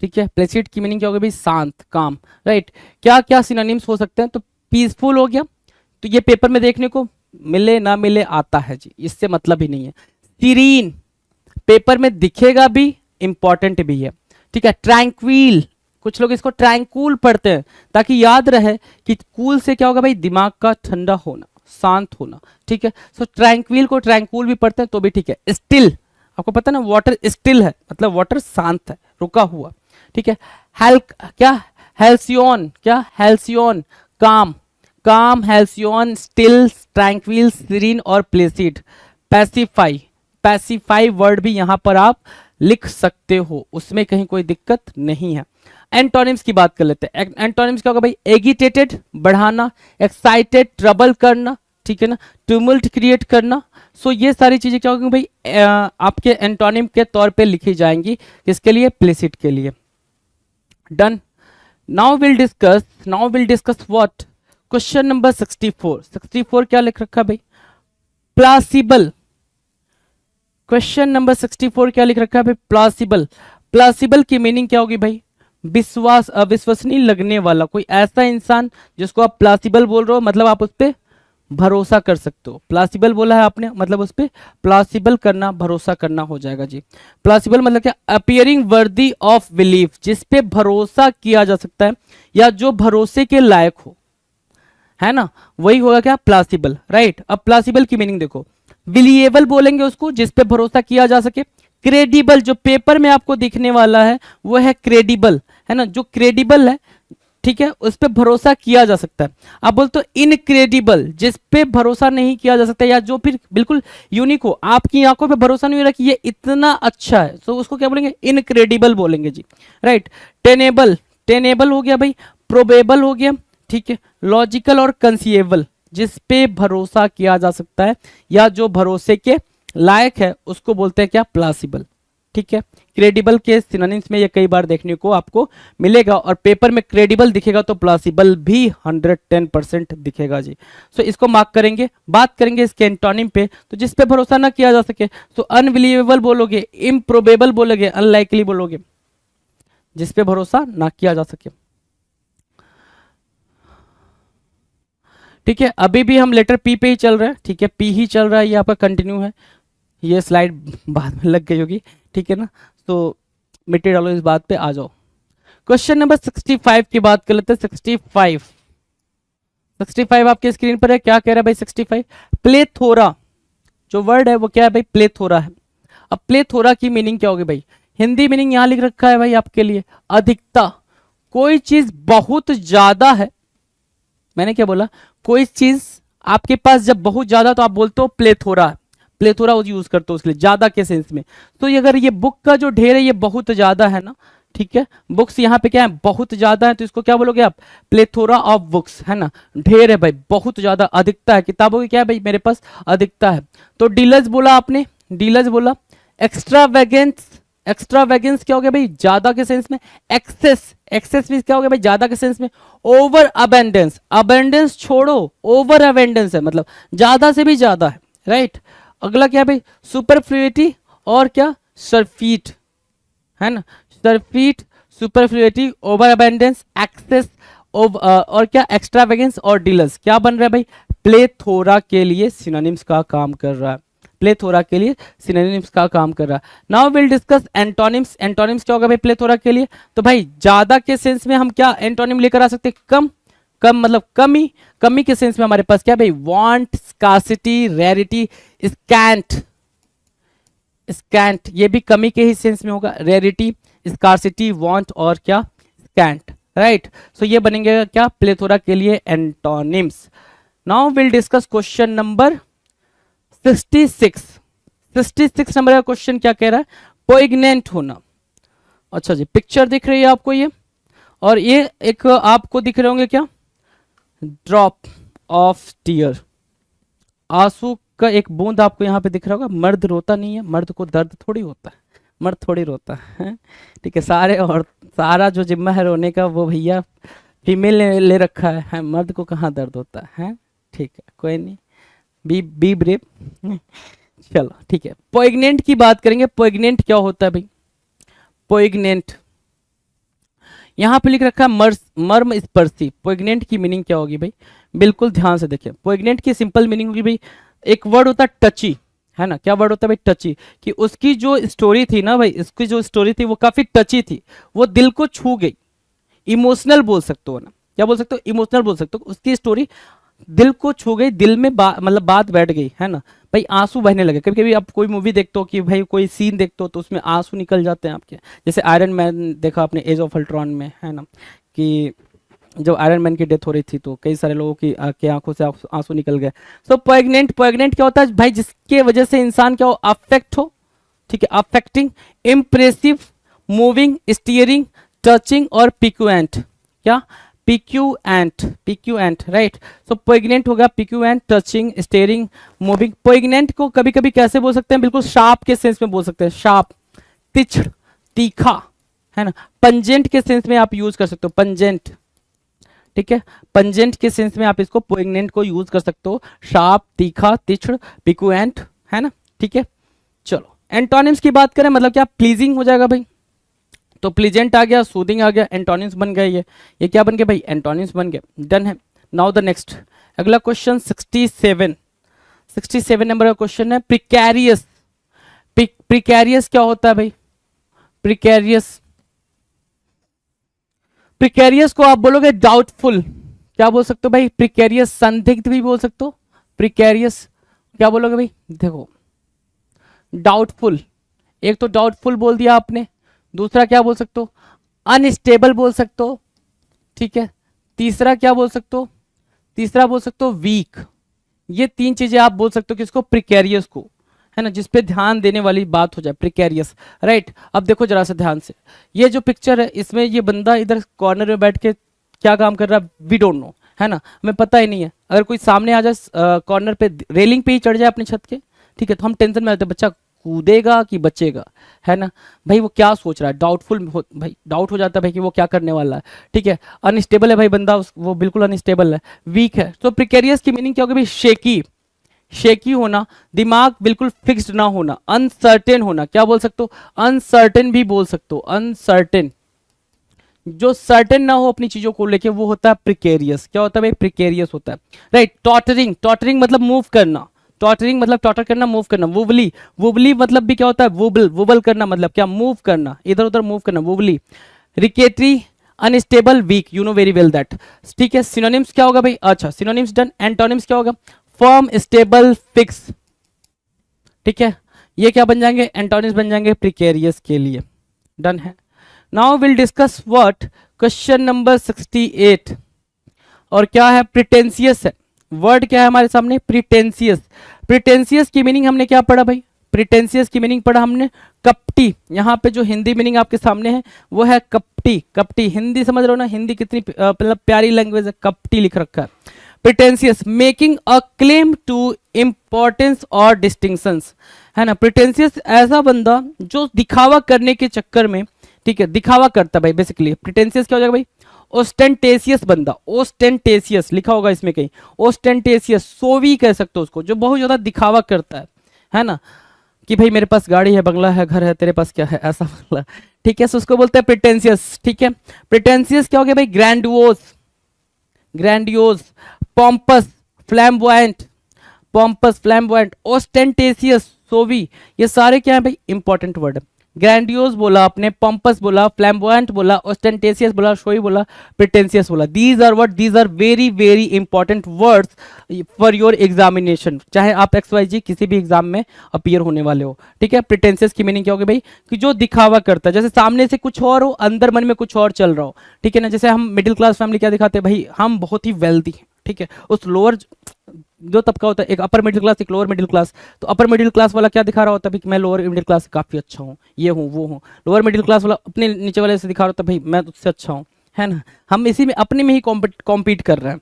ठीक है। प्लेसीड की मीनिंग क्या होगी भाई? शांत, काम, राइट। क्या क्या सिनोनिम्स हो सकते हैं? तो पीसफुल हो गया, तो ये पेपर में देखने को मिले ना मिले आता है जी, इससे मतलब ही नहीं है। सीरीन, पेपर में दिखेगा भी, इंपॉर्टेंट भी है, ठीक है। ट्रैंक्विल, कुछ लोग इसको ट्रैंकूल पढ़ते हैं ताकि याद रहे कि कूल से क्या होगा भाई? दिमाग का ठंडा होना, शांत होना, ठीक है। सो ट्रैंक्विल को ट्रैंकूल भी पढ़ते हैं तो भी ठीक है। स्टिल, आपको पता ना, वाटर स्टिल है मतलब वाटर शांत है, रुका हुआ, ठीक है। क्या? हेल्सियोन, क्या? हेल्सियोन, काम, काम, हेल्सियोन, स्टिल, ट्रैंक्विल, सीरीन और प्लेसिड। पैसिफाई, पैसिफाई वर्ड भी यहां पर आप लिख सकते हो, उसमें कहीं कोई दिक्कत नहीं है। एंटोनिम्स की बात कर लेते हैं। एंटोनिम्स क्या होगा भाई? एगिटेटेड, बढ़ाना, एक्साइटेड, ट्रबल करना, ठीक है ना, ट्यूमल्ट क्रिएट करना। सो ये सारी चीजें क्या होगी भाई? आपके एंटोनिम के तौर पे लिखी जाएंगी, किसके लिए? प्लेसिड के लिए। Done. Now will discuss what? Question number 64। 64 क्या लिख रखा भाई? प्लासिबल। क्वेश्चन नंबर 64 क्या लिख रखा है भाई? प्लासिबल। प्लासिबल की मीनिंग क्या होगी भाई? विश्वास, अविश्वसनीय लगने वाला, कोई ऐसा इंसान जिसको आप प्लासिबल बोल रहे हो, मतलब आप उस पर भरोसा कर सकते हो। प्लासिबल बोला है आपने, मतलब उस पर प्लासिबल करना, भरोसा करना हो जाएगा जी। प्लासिबल मतलब क्या? अपियरिंग वर्दी ऑफ बिलीफ, जिस पे भरोसा किया जा सकता है या जो भरोसे के लायक हो, है ना, वही होगा क्या? प्लासिबल, राइट। अब प्लासिबल की मीनिंग देखो, बिलीएबल बोलेंगे उसको जिस पे भरोसा किया जा सके। क्रेडिबल, जो पेपर में आपको दिखने वाला है वो है क्रेडिबल, है ना, जो क्रेडिबल है, ठीक है, उस पे भरोसा किया जा सकता है। आप बोलते हो इनक्रेडिबल, जिस पे भरोसा नहीं किया जा सकता, या जो फिर बिल्कुल यूनिक हो, आपकी आंखों पे भरोसा नहीं हो रहा कि ये इतना अच्छा है, तो उसको क्या बोलेंगे? इनक्रेडिबल बोलेंगे जी, राइट। टेनेबल, टेनेबल हो गया भाई, प्रोबेबल हो गया, ठीक है। लॉजिकल और कंसीएबल, जिस पे भरोसा किया जा सकता है या जो भरोसे के लायक है, उसको बोलते हैं क्या? प्लासिबल, ठीक है। क्रेडिबल के सिनोनिम्स में ये कई बार देखने को आपको मिलेगा, और पेपर में क्रेडिबल दिखेगा तो प्लासिबल भी 110% दिखेगा जी। सो इसको मार्क करेंगे। बात करेंगे इसके एंटोनिम पे, तो जिस पे भरोसा ना किया जा सके, तो अनबिलीवेबल बोलोगे, इम्प्रोबेबल बोलोगे, अनलाइकली बोलोगे, जिस पे भरोसा ना किया जा सके, ठीक है। अभी भी हम लेटर पी पे ही चल रहे हैं, ठीक है, पी ही चल रहा है, ये आपका कंटिन्यू है, ये स्लाइड बाद में लग गई होगी, ठीक है ना। तो मिट्टी डालो इस बात पे, आ जाओ। क्वेश्चन नंबर 65 की बात कर लेते हैं। 65 आपके स्क्रीन पर है। क्या कह रहा है भाई 65? प्लेथोरा जो वर्ड है वो क्या है भाई? प्लेथोरा है। अब प्लेथोरा की मीनिंग क्या होगी भाई? हिंदी मीनिंग यहां लिख रखा है भाई आपके लिए, अधिकता। कोई चीज बहुत ज्यादा है, मैंने क्या बोला? कोई चीज आपके पास जब बहुत ज्यादा, तो आप बोलते हो प्लेथोरा। प्लेथोरा यूज करते हो उसके लिए ज्यादा के सेंस में। तो ये अगर ये बुक का जो ढेर है ये बहुत ज्यादा है ना, ठीक है, बुक्स यहाँ पे क्या है? बहुत ज्यादा है, तो इसको क्या बोलोगे आप? प्लेथोरा ऑफ बुक्स, है ना, ढेर है भाई, बहुत ज्यादा, अधिकता है किताबों की, क्या है भाई मेरे पास? अधिकता है। तो डीलर्स बोला आपने, डीलर्स बोला। एक्स्ट्रावेगेंस, एक्स्ट्रावेगेंस क्या हो गया भाई? ज्यादा के सेंस में। एक्सेस, एक्सेस भी क्या हो गया भाई? ज्यादा के सेंस में। ओवर अबेंडेंस, अबेंडेंस छोड़ो, ओवर अबेंडेंस है, मतलब ज्यादा से भी ज्यादा है, राइट। अगला क्या है भाई? सुपरफ्लुइटी और क्या? सरफीट, है ना, सरफीट, सुपरफ्लुइटी, ओवर अबेंडेंस, एक्सेस और क्या? एक्स्ट्रावेगेंस और डीलर्स क्या बन रहा है भाई? प्लेथोरा के लिए सिनोनिम्स का काम कर रहा है। प्लेथोरा के लिए सिनोनिम्स का काम कर रहा है। Now will discuss antonyms. Antonyms क्या होगा भाई प्लेथोरा के लिए? तो भाई ज्यादा के सेंस में हम क्या एंटोनिम लेकर आ सकते हैं? कम, कम मतलब कमी। कमी के सेंस में हमारे पास क्या भाई? Want, scarcity, rarity, scent. Scent ये भी कमी के ही सेंस में होगा। रेयरिटी, स्कार्सिटी, वांट और क्या? Scent, right. सो ये बनेंगे क्या? प्लेथोरा के लिए antonyms. Now will discuss question number 66। 66 number का क्वेश्चन क्या कह रहा है? पोइग्नेंट होना। अच्छा जी, पिक्चर दिख रही है आपको ये, और ये एक आपको दिख रहे होंगे क्या? ड्रॉप ऑफ टीयर, आंसू का एक बूंद आपको यहाँ पे दिख रहा होगा। मर्द रोता नहीं है, मर्द को दर्द थोड़ी होता है, मर्द थोड़ी रोता है, ठीक है। सारे और सारा जो जिम्मा है रोने का वो भैया फीमेल ने ले रखा है, मर्द को कहाँ दर्द होता है, ठीक है, कोई नहीं, बी ब्रेव। चलो ठीक है, पोइग्नेंट की बात करेंगे। पोइग्नेंट क्या होता है भाई? पोइग्नेंट यहाँ पे लिख रखा है मर्म स्पर्शी। पोइग्नेंट की मीनिंग क्या होगी भाई? बिल्कुल ध्यान से देखिए, पोइग्नेंट की सिंपल मीनिंग होगी भाई, एक वर्ड होता है टची, है ना। क्या वर्ड होता है भाई? टची। कि उसकी जो स्टोरी थी ना भाई, उसकी जो स्टोरी थी वो काफी टची थी, वो दिल को छू गई। इमोशनल बोल सकते हो ना, क्या बोल सकते हो? इमोशनल बोल सकते हो। उसकी स्टोरी दिल को छू गई, दिल में मतलब बात बैठ गई, है ना भाई। आंसू बहने लगे। कभी कभी आप कोई मूवी देखते हो कि भाई कोई सीन देखते हो तो उसमें आंसू निकल जाते हैं आपके। जैसे आयरन मैन देखा आपने एज ऑफ अल्ट्रॉन में, है ना, कि जब आयरन मैन की डेथ हो रही थी तो कई सारे लोगों की आंखों से आंसू निकल गए। सो पोइग्नेंट, पोइग्नेंट क्या होता है भाई? जिसके वजह से इंसान क्या हो? अफेक्ट हो, ठीक है, affecting, impressive, moving, steering, touching और पिक्यूएंट। क्या? पिक्यूएंट, पिक्यूएंट, राइट। सो पोइग्नेंट होगा पिक्यूएंट, टचिंग, स्टीयरिंग, मूविंग। पोइग्नेंट को कभी कभी कैसे बोल सकते हैं? बिल्कुल शार्प के सेंस में बोल सकते हैं, शार्प, तिक्ष्ण, तीखा, है ना। पंजेंट के सेंस में आप यूज कर सकते हो, पंजेंट, ठीक है, पंजेंट के सेंस में आप इसको पोइग्नेंट को यूज कर सकते हो, शार्प, तीखा, तीक्ष्ण, पिक्यूएंट, है ना, ठीक है। चलो एंटोनिम्स की बात करें, मतलब क्या? प्लीजिंग हो जाएगा भाई, तो प्लीजेंट आ गया, सूदिंग आ गया, एंटोनिम्स बन गए। ये क्या बन गए भाई? एंटोनिम्स बन गए, डन है। नाउ द नेक्स्ट, अगला क्वेश्चन 67। 67 नंबर का क्वेश्चन है प्रिकैरियस। प्रिकैरियस क्या होता है भाई? प्रिकैरियस, प्रिकैरियस को आप बोलोगे डाउटफुल। क्या बोल सकते हो भाई? प्रिकैरियस, संदिग्ध भी बोल सकते हो। प्रिकैरियस क्या बोलोगे भाई? देखो, डाउटफुल, एक तो डाउटफुल बोल दिया आपने, दूसरा क्या बोल सकते हो? अनस्टेबल बोल सकते हो, ठीक है। तीसरा क्या बोल सकते हो? तीसरा बोल सकते हो वीक। ये तीन चीजें आप बोल सकते हो किसको? प्रिकैरियस को, है ना, जिसपे ध्यान देने वाली बात हो जाए, प्रिकैरियस, राइट। अब देखो जरा सा ध्यान से, ये जो पिक्चर है इसमें ये बंदा इधर कॉर्नर में बैठ के क्या काम कर रहा है? वी डोंट नो, है ना, हमें पता ही नहीं है। अगर कोई सामने आ जाए कॉर्नर पे, रेलिंग पे ही चढ़ जाए अपनी छत के, ठीक है, तो हम टेंशन में आते हैं, बच्चा कूदेगा कि बचेगा, है ना भाई, वो क्या सोच रहा है? डाउटफुल भाई, डाउट हो जाता है भाई कि वो क्या करने वाला है, ठीक है। अनस्टेबल है भाई बंदा, वो बिल्कुल अनस्टेबल है, वीक है। तो प्रिकेरियस की मीनिंग क्या होगी भाई? शेकी, शेकी होना, दिमाग बिल्कुल फिक्स्ड ना होना, अनसर्टेन होना। क्या बोल सकते हो? अनसर्टेन भी बोल सकते हो, अनसर्टेन, जो सर्टेन ना हो अपनी चीजों को लेके, वो होता है प्रिकेरियस। क्या होता है भाई? प्रिकेरियस होता है, राइट। टॉटरिंग, टॉटरिंग मतलब मूव करना, टॉटरिंग मतलब टॉटर करना, मूव करना। वुबली, वुबली मतलब भी क्या होता है, वुबल, वुबल करना मतलब क्या, मूव करना, इधर उधर मूव करना, wobbly. Rickety, unstable, weak, you know very well that. ठीक है, सिनोनिम्स क्या होगा भाई, अच्छा सिनोनिम्स डन। एंटोनिम्स क्या होगा, फर्म, स्टेबल, फिक्स। ठीक है, ये क्या बन जाएंगे, एंटोनिम्स बन जाएंगे प्रिकेरियस के लिए। डन है। Now will discuss what, question number 68। और क्या है, प्रिटेंसियस है। वर्ड क्या है हमारे सामने, प्रिटेंसियस। प्रिटेंसियस की मीनिंग हमने क्या पढ़ा भाई, प्रिटेंसियस की मीनिंग पढ़ा हमने कपटी। यहाँ पे जो हिंदी मीनिंग आपके सामने है वो है कपटी। कपटी हिंदी समझ रहे हो ना, हिंदी कितनी मतलब प्यारी लैंग्वेज है, कपटी लिख रखा है। Pretentious, making a claim to importance और डिस्टिंक्शंस, है ना। प्रिटेंसियस ऐसा बंदा जो दिखावा करने के चक्कर में, ठीक है, दिखावा करता है भाई बेसिकली। प्रिटेंसियस क्या हो जाएगा भाई, ओस्टेंटेशियस बंदा, ओस्टेंटेशियस लिखा होगा इसमें कहीं, ओस्टेंटेशियस, सोवी कह सकते हो उसको, जो बहुत ज्यादा दिखावा करता है ना, कि भाई मेरे पास गाड़ी है, बंगला है, घर है, तेरे पास क्या है, ऐसा बंगला। ठीक है, सो उसको बोलते हैं प्रिटेंशियस। ठीक है, प्रिटेंशियस क्या हो गया भाई, grandiose, grandiose, pompous, flamboyant, pompous, flamboyant, ostentatious, showy, ये सारे क्या है भाई, इंपॉर्टेंट वर्ड है। ग्रैंडियोस बोला आपने, पॉम्पस बोला, फ्लैम्बॉयंट बोला, ओस्टेंटेशियस बोला, शोई बोला, प्रिटेंशियस बोला। These are what, these are very very important words for your examination, चाहे आप XYZ किसी भी एग्जाम में अपीयर होने वाले हो। ठीक है, प्रिटेंशियस की मीनिंग क्या होगी भाई, कि जो दिखावा करता है, जैसे सामने से कुछ और हो, अंदर मन में कुछ और चल रहा हो। ठीक है ना, जैसे हम मिडिल क्लास फैमिली क्या दिखाते हैं भाई, हम बहुत ही वेल्दी हैं। ठीक है, उस लोअर जो तबका होता है, एक अपर मिडिल क्लास, एक लोअर मिडिल क्लास, तो अपर मिडिल क्लास वाला क्या दिखा रहा होता है कि मैं लोअर मिडिल क्लास से काफी अच्छा हूँ, ये हूँ वो हूँ। लोअर मिडिल क्लास वाला अपने नीचे वाले से दिखा रहा होता है भाई मैं तुझसे अच्छा हूँ, है ना। हम इसी में अपने में ही कॉम्पीट कर रहे हैं।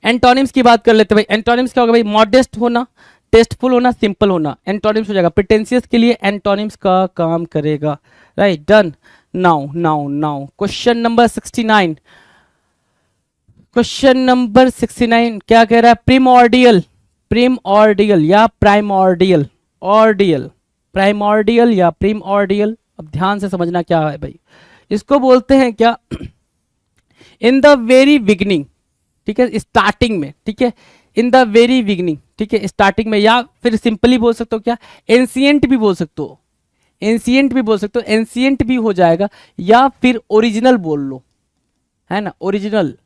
एंटोनिम्स की बात कर लेते हैं भाई। एंटोनिम्स क्या होगा भाई, मॉडेस्ट होना, टेस्टफुल होना, सिंपल होना, एंटोनिम्स हो जाएगा। प्रिटेंशियस के लिए एंटोनिम्स का काम करेगा। Right, done. Now now now question number 69। Question number 69 क्या कह रहा है, प्रिमॉर्डियल, प्रिमॉर्डियल या प्राइमॉर्डियल, ऑर्डियल, प्राइमॉर्डियल या प्रिमॉर्डियल। अब ध्यान से समझना क्या है भाई, इसको बोलते हैं क्या, इन द वेरी बिगनिंग। ठीक है, स्टार्टिंग में। ठीक है, इन द वेरी बिगनिंग। ठीक है, स्टार्टिंग में, या फिर सिंपली बोल सकते हो क्या, एंशिएंट भी बोल सकते हो, एंशिएंट भी बोल सकते हो, एंशिएंट भी हो जाएगा, या फिर ओरिजिनल बोल लो, है ना, ओरिजिनल।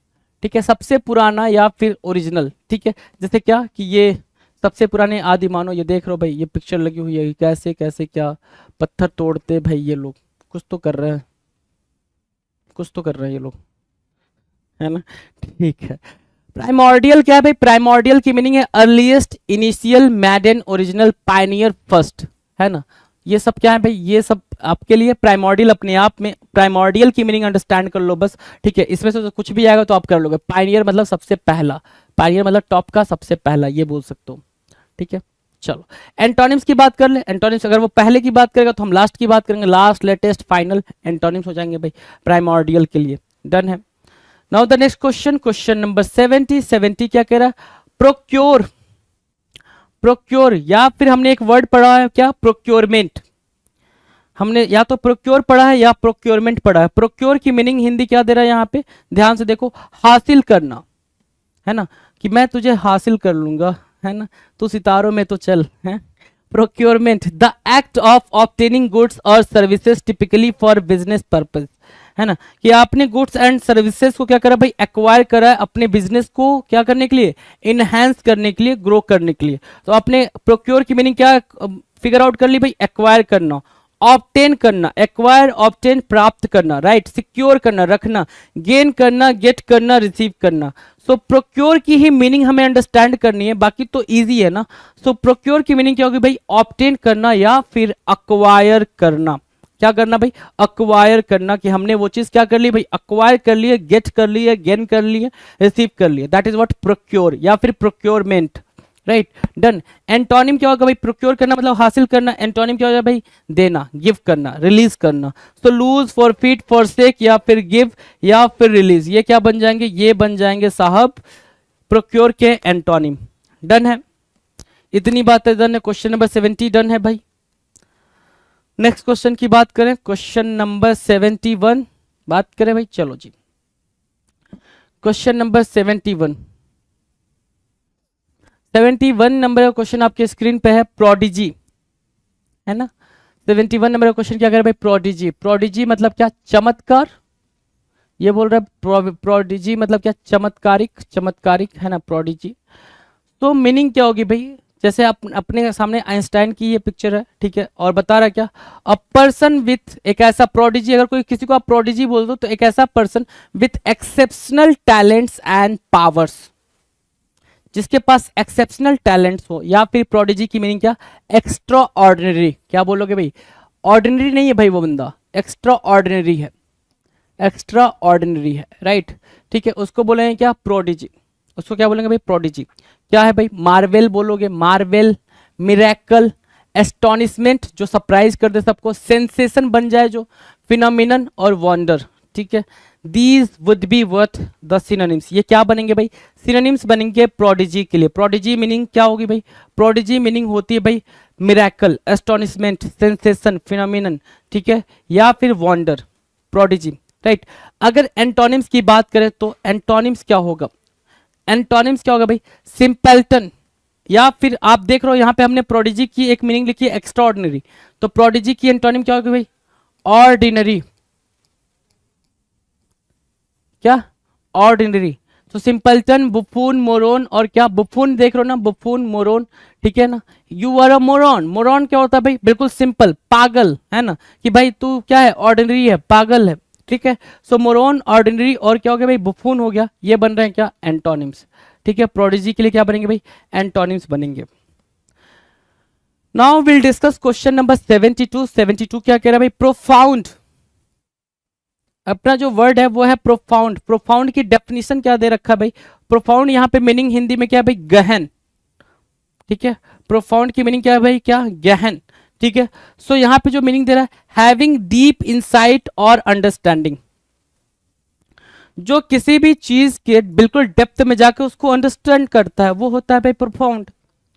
ठीक है, सबसे पुराना या फिर ओरिजिनल। ठीक है, जैसे क्या कि ये सबसे पुराने आदि मानो, ये देख रहे हो भाई, ये पिक्चर लगी हुई है, कैसे कैसे क्या पत्थर तोड़ते भाई ये लोग, कुछ तो कर रहे हैं, कुछ तो कर रहे हैं ये लोग, है ना। ठीक है, प्राइमॉर्डियल क्या है भाई, प्राइमॉर्डियल की मीनिंग है earliest, initial, मैडन, original, Pioneer, first, है ना। ये सब क्या है भाई, ये सब आपके लिए प्राइमॉर्डियल, अपने आप में प्राइमॉर्डियल की मीनिंग अंडरस्टैंड कर लो बस। ठीक है, इसमें से तो कुछ भी आएगा तो आप कर लोगे। पायनियर मतलब सबसे पहला, पायनियर मतलब टॉप का सबसे पहला, ये बोल सकते हो। ठीक है, चलो एंटोनिम्स की बात कर ले। एंटोनिम्स अगर वो पहले की बात करेगा तो हम लास्ट की बात करेंगे, लास्ट, लेटेस्ट, फाइनल, एंटोनिम्स हो जाएंगे भाई प्राइमॉर्डियल के लिए। डन है। Now the next question, question number 70। 70 क्या कह रहा है, प्रोक्योर, प्रोक्योर, या फिर हमने एक वर्ड पढ़ा है क्या, प्रोक्योरमेंट। हमने या तो प्रोक्योर पढ़ा है या प्रोक्योरमेंट पढ़ा है। प्रोक्योर की मीनिंग हिंदी क्या दे रहा है यहाँ पे, ध्यान से देखो, हासिल करना, है ना, कि मैं तुझे हासिल कर लूंगा, है ना, तू सितारों में तो चल, है। Procurement, the act of obtaining goods और services typically for business purpose, है ना, कि आपने गुड्स एंड सर्विसेज को क्या करा भाई, एक्वायर करा है अपने बिजनेस को क्या करने के लिए, इनहेंस करने के लिए, ग्रो करने के लिए। तो आपने प्रोक्योर की मीनिंग क्या फिगर आउट कर ली भाई, एक्वायर करना, ऑब्टेन करना, एक्वायर, ऑब्टेन, प्राप्त करना, राइट, सिक्योर करना, रखना, गेन करना, गेट करना, रिसीव करना। सो प्रोक्योर की ही मीनिंग हमें अंडरस्टैंड करनी है, बाकी तो इजी है ना। सो प्रोक्योर की मीनिंग क्या होगी भाई, ऑब्टेन करना या फिर अक्वायर करना। क्या करना भाई, अक्वायर करना, कि हमने वो चीज क्या कर ली भाई, अक्वायर कर लिए, गेट कर लिए, गेन कर लिए, रिसीव कर लिए, दैट इज व्हाट प्रोक्योर या फिर प्रोक्योरमेंट। Right, done. एंटोनिम क्या होगा भाई, प्रोक्योर करना मतलब हासिल करना, एंटोनिम क्या होगा भाई, देना, गिव करना, रिलीज करना। सो लूज, फॉरफिट, फॉरसेक या फिर गिव या फिर रिलीज, ये क्या बन जाएंगे, ये बन जाएंगे साहब प्रोक्योर के एंटोनिम। डन है, इतनी बातें डन है। क्वेश्चन नंबर 70 डन है भाई। नेक्स्ट क्वेश्चन की बात करें, क्वेश्चन नंबर 71 बात करें भाई, चलो जी। क्वेश्चन नंबर 71, 71 नंबर का क्वेश्चन आपके स्क्रीन पे है, प्रोडिजी, है ना। 71 नंबर का क्वेश्चन क्या कर रहा है भाई, प्रोडिजी। प्रोडिजी मतलब क्या, चमत्कार, ये बोल रहा है। प्रोडिजी मतलब क्या, चमत्कारिक, चमत्कारिक, है ना, प्रोडिजी। तो मीनिंग क्या होगी भाई, जैसे आप अपने सामने आइंस्टाइन की ये पिक्चर है, ठीक है, और बता रहा है क्या, अ पर्सन विथ, एक ऐसा प्रोडिजी, अगर कोई किसी को आप प्रोडिजी बोल दो तो एक ऐसा person with exceptional talents and powers, जिसके पास एक्सेप्शनल टैलेंट्स हो, या फिर प्रोडिजी की मीनिंग क्या, एक्स्ट्रा ऑर्डिनरी। क्या बोलोगे भाई, ऑर्डिनरी नहीं है भाई वो बंदा, एक्स्ट्रा ऑर्डिनरी है, एक्स्ट्रा ऑर्डिनरी है, राइट, ठीक है, उसको बोलेंगे क्या, प्रोडिजी। उसको क्या बोलेंगे भाई, प्रोडिजी। क्या है भाई, मार्वेल बोलोगे, मार्वेल, मिरेकल, एस्टोनिशमेंट जो सरप्राइज कर दे सबको, सेंसेशन बन जाए जो, फिनोमिनन और वंडर, ठीक है। These would B worth the synonyms, ये क्या बनेंगे भाई, सिनोनिम्स बनेंगे प्रोडिजी के लिए। प्रोडिजी मीनिंग क्या होगी भाई, प्रोडिजी मीनिंग होती है भाई मिरेकल, एस्टोनिशमेंट, सेंसेशन, फिनोमिनन, ठीक है, या फिर वंडर, प्रोडिजी, राइट। अगर एंटोनिम्स की बात करें तो एंटोनिम्स क्या होगा, एंटोनिम्स क्या होगा भाई, सिंपल्टन, या फिर आप देख रहे हो यहाँ पे हमने प्रोडिजी की एक मीनिंग लिखी है एक्स्ट्रा ऑर्डिनरी, तो प्रोडिजी की एंटोनिम क्या होगी भाई, ऑर्डिनरी, क्या, ऑर्डिनरी। तो सिंपल्टन, बुफून, मोरोन, और क्या, बुफून देख रहे हो ना, बुफून, मोरोन, ठीक है ना। You are a moron, moron क्या होता है भाई, बिल्कुल सिंपल, पागल, है ना, कि भाई तू क्या है, ऑर्डिनरी है, पागल है, ठीक है। सो मोरॉन, ऑर्डिनरी, और क्या हो गया भाई, बुफून हो गया, ये बन रहे हैं क्या, एंटोनिम्स, ठीक है। प्रोडिजी के लिए क्या बनेंगे भाई, एंटोनिम्स बनेंगे। Now will discuss question number 72। 72 क्या कह रहा है भाई, प्रोफाउंड। अपना जो वर्ड है वो है प्रोफाउंड। प्रोफाउंड की डेफिनेशन क्या दे रखा है भाई, प्रोफाउंड यहाँ पे मीनिंग हिंदी में क्या है भाई, गहन, ठीक है। प्रोफाउंड की मीनिंग क्या है भाई, क्या, गहन, ठीक है। सो यहाँ पे जो मीनिंग दे रहा है, हैविंग डीप इंसाइट और अंडरस्टैंडिंग, जो किसी भी चीज के बिल्कुल डेप्थ में जाकर उसको अंडरस्टैंड करता है, वो होता है भाई प्रोफाउंड।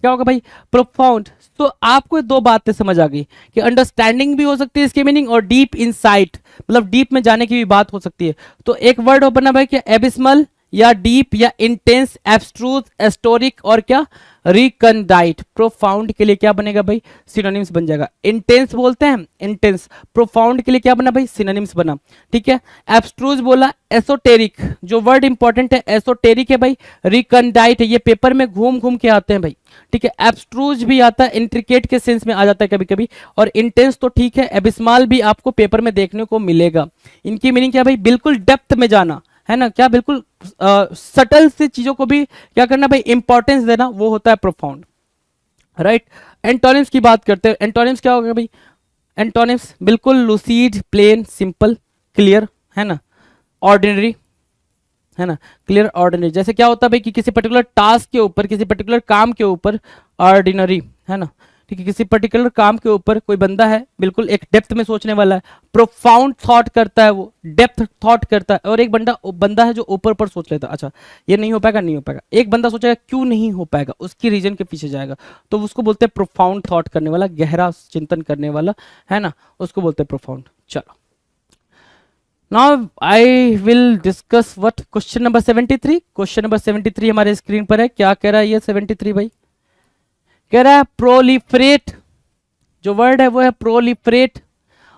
क्या होगा भाई, प्रोफाउंड। तो आपको दो बातें समझ आ गई कि अंडरस्टैंडिंग भी हो सकती है इसकी मीनिंग, और डीप इनसाइट मतलब डीप में जाने की भी बात हो सकती है। तो एक वर्ड बना भाई क्या, एबिस्मल, या डीप, या इंटेंस, एब्स्ट्रूज, एस्टोरिक, और क्या, रिकनडाइट। प्रोफाउंड के लिए क्या बनेगा भाई, सिनोनिम्स बन जाएगा। इंटेंस बोलते हैं, इंटेंस, प्रोफाउंड के लिए क्या बना भाई, सिनोनिम्स बना, ठीक है। एब्स्ट्रूज बोला, एसोटेरिक, जो वर्ड इंपॉर्टेंट है एसोटेरिक है भाई, रिकनडाइट है, ये पेपर में घूम घूम के आते हैं भाई, ठीक है। एब्स्ट्रूज भी आता है, इंट्रिकेट के सेंस में आ जाता है कभी कभी, और इंटेंस तो ठीक है, एबिस्मल भी आपको पेपर में देखने को मिलेगा। इनकी मीनिंग क्या भाई, बिल्कुल डेप्थ में जाना, है ना, क्या, बिल्कुल सटल से चीजों को भी क्या करना भाई, इंपॉर्टेंस देना, वो होता है प्रोफाउंड, राइट। एंटोनिम्स की बात करते हैं, एंटोनिम्स क्या होगा भाई, एंटोनिम्स बिल्कुल लूसीड, प्लेन, सिंपल, क्लियर, है ना, ऑर्डिनरी, है ना, क्लियर, ऑर्डिनरी। जैसे क्या होता है भाई कि किसी पर्टिकुलर टास्क के ऊपर, किसी पर्टिकुलर काम के ऊपर, ऑर्डिनरी, है ना, ठीक है। किसी पर्टिकुलर काम के ऊपर कोई बंदा है बिल्कुल एक डेप्थ में सोचने वाला है, प्रोफाउंड थॉट करता है, वो डेप्थ थॉट करता है। और एक बंदा बंदा है जो ऊपर पर सोच लेता है, अच्छा ये नहीं हो पाएगा, नहीं हो पाएगा। एक बंदा सोचेगा क्यों नहीं हो पाएगा, उसकी रीजन के पीछे जाएगा, तो उसको बोलते हैं प्रोफाउंड थॉट करने वाला, गहरा चिंतन करने वाला, है ना, उसको बोलते हैं प्रोफाउंड। चलो, now I will discuss what question number 73। Question number 73 हमारे स्क्रीन पर है, क्या कह रहा है ये 73 भाई, कह रहा है प्रोलिफरेट। जो वर्ड है वो है प्रोलिफरेट,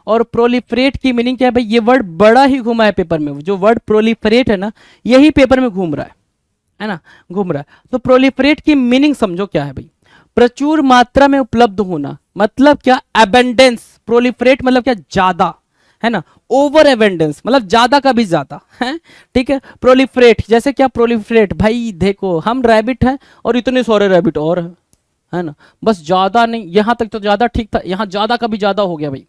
और प्रोलिफरेट की मीनिंग क्या है भाई, ये वर्ड बड़ा ही घूमा है पेपर में, जो वर्ड प्रोलिफरेट है ना, यही पेपर में घूम रहा है ना, घूम रहा है। तो प्रोलिफरेट की मीनिंग समझो क्या है भाई, प्रचुर मात्रा में उपलब्ध होना, मतलब क्या, एबेंडेंस। प्रोलिफरेट मतलब क्या, ज्यादा, है ना, ओवर एवेंडेंस मतलब ज्यादा का भी ज्यादा है, ठीक है। प्रोलिफरेट, जैसे क्या, प्रोलिफरेट भाई देखो हम रैबिट हैं और इतने सारे रैबिट और है ना, बस ज्यादा नहीं, यहां तक तो ज्यादा ठीक था, यहां ज्यादा का भी ज्यादा हो गया भाई,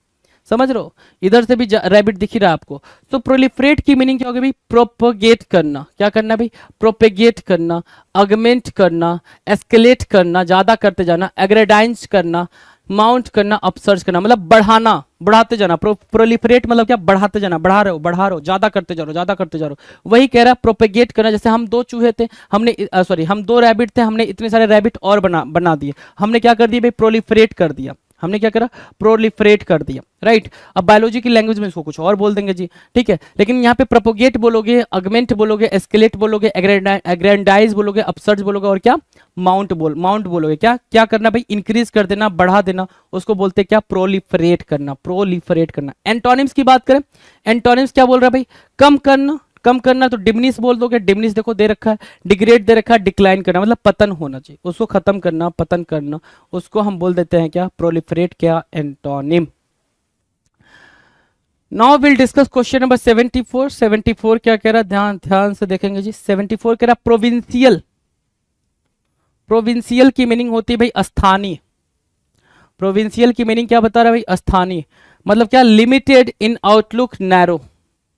समझ रहे हो, इधर से भी रैबिट दिख ही रहा है आपको। तो प्रोलिफरेट की मीनिंग क्या होगी भाई, प्रोपगेट करना। क्या करना भाई, प्रोपेगेट करना, अगमेंट करना, एस्केलेट करना, ज्यादा करते जाना, एग्रेडाइंस करना, माउंट करना, अपसर्ज करना, मतलब बढ़ाना, बढ़ाते जाना। प्रोलिफरेट मतलब क्या, बढ़ाते जाना, बढ़ा रहे हो, ज्यादा करते जा रहे हो, ज्यादा करते जा रहे हो। वही कह रहा है प्रोपेगेट करना। जैसे हम दो चूहे थे, हमने सॉरी हम दो रैबिट थे, हमने इतने सारे रैबिट और बना दिए, हमने क्या कर दिया भाई, प्रोलिफरेट कर दिया, हमने क्या करा, प्रोलिफरेट कर दिया, राइट। अब बायोलॉजी की लैंग्वेज में इसको कुछ और बोल देंगे जी, ठीक है। लेकिन यहाँ पे प्रोपोगेट बोलोगे, अगमेंट बोलोगे, एस्केलेट बोलोगे, एग्रेंडाइज बोलोगे, अपसर्ज बोलोगे, और क्या, माउंट बोलोगे। क्या क्या करना भाई, इंक्रीज कर देना, बढ़ा देना, उसको बोलते हैं क्या, प्रोलिफरेट करना, प्रोलिफरेट करना। एंटोनिम्स की बात करें, एंटोनिम्स क्या बोल रहा है भाई, कम करना, कम करना तो डिमिनिश बोल दोगे, डिमिनिश देखो दे रखा है, डिग्रेड दे रखा है, डिक्लाइन करना मतलब पतन होना चाहिए, उसको खत्म करना, पतन करना, उसको हम बोल देते हैं क्या, प्रोलिफरेट, क्या, antonym. Now will discuss question number 74। 74 क्या कह रहा है, ध्यान ध्यान से देखेंगे जी। 74 कह रहा प्रोविंशियल, प्रोविंशियल की मीनिंग होती है भाई स्थानीय। प्रोविंशियल की मीनिंग क्या बता रहा है भाई, स्थानीय, मतलब क्या, लिमिटेड इन आउटलुक, नैरो।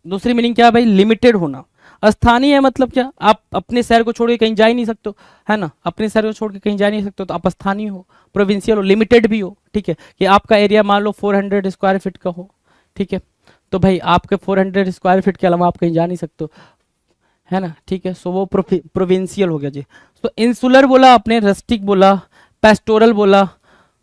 दूसरी मीनिंग क्या है भाई, लिमिटेड होना। स्थानीय है मतलब क्या, आप अपने शहर को छोड़ के कहीं जा ही नहीं सकते हो, है ना, अपने शहर को छोड़ के कहीं जा नहीं सकते हो, तो आप स्थानीय हो। प्रोविंशियल हो, लिमिटेड भी हो, ठीक है, कि आपका एरिया मान लो 400 स्क्वायर फीट का हो, ठीक है, तो भाई आपके 400 स्क्वायर फीट के अलावा आप कहीं जा नहीं सकते हो, है ना, ठीक है। सो वो प्रोविंशियल हो गया जी। तो इंसुलर बोला आपने, रस्टिक बोला, पेस्टोरल बोला,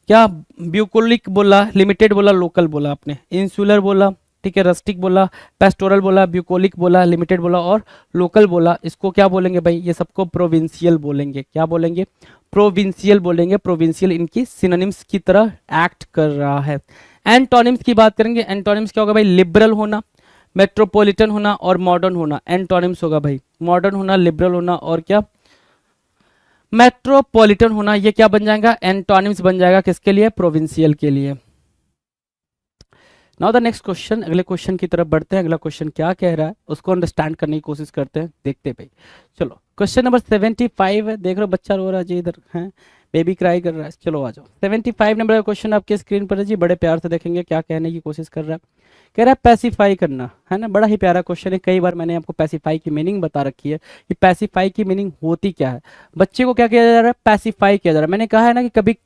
क्या, ब्यूकोलिक बोला, लिमिटेड बोला, लोकल बोला आपने। इंसुलर बोला, ठीक है, रस्टिक बोला, पेस्टोरल बोला, ब्यूकोलिक बोला, लिमिटेड बोला और लोकल बोला। इसको क्या बोलेंगे भाई, ये सबको प्रोविंशियल बोलेंगे। क्या बोलेंगे, प्रोविंशियल बोलेंगे। प्रोविंशियल इनकी सिनोनिम्स की तरह एक्ट कर रहा है। एंटोनिम्स की बात करेंगे, एंटोनिम्स क्या होगा भाई, लिबरल होना, मेट्रोपॉलिटन होना और मॉडर्न होना। एंटोनिम्स होगा भाई, मॉडर्न होना, लिबरल होना और क्या, मेट्रोपॉलिटन होना। ये क्या बन जाएगा, एंटोनिम्स बन जाएगा, किसके लिए, प्रोविंशियल के लिए। नाउ द नेक्स्ट क्वेश्चन, अगले क्वेश्चन की तरफ बढ़ते हैं। अगला क्वेश्चन क्या कह रहा है उसको अंडरस्टैंड करने की कोशिश करते हैं, देखते हैं भाई। चलो क्वेश्चन नंबर 75 है, देख रहे हो बच्चा रो रहा है जी, इधर है, बेबी क्राई कर रहा है। चलो आ जाओ, 75 नंबर का क्वेश्चन आपके स्क्रीन पर है जी, बड़े प्यार से देखेंगे क्या कहने की कोशिश कर रहा है। कह रहा है पैसिफाई करना, है ना, बड़ा ही प्यारा क्वेश्चन है। कई बार मैंने आपको पैसिफाई की मीनिंग बता रखी है कि पैसिफाई की मीनिंग होती क्या है। बच्चे को क्या किया जा रहा है, पैसिफाई किया जा रहा है। मैंने कहा है ना कि कभी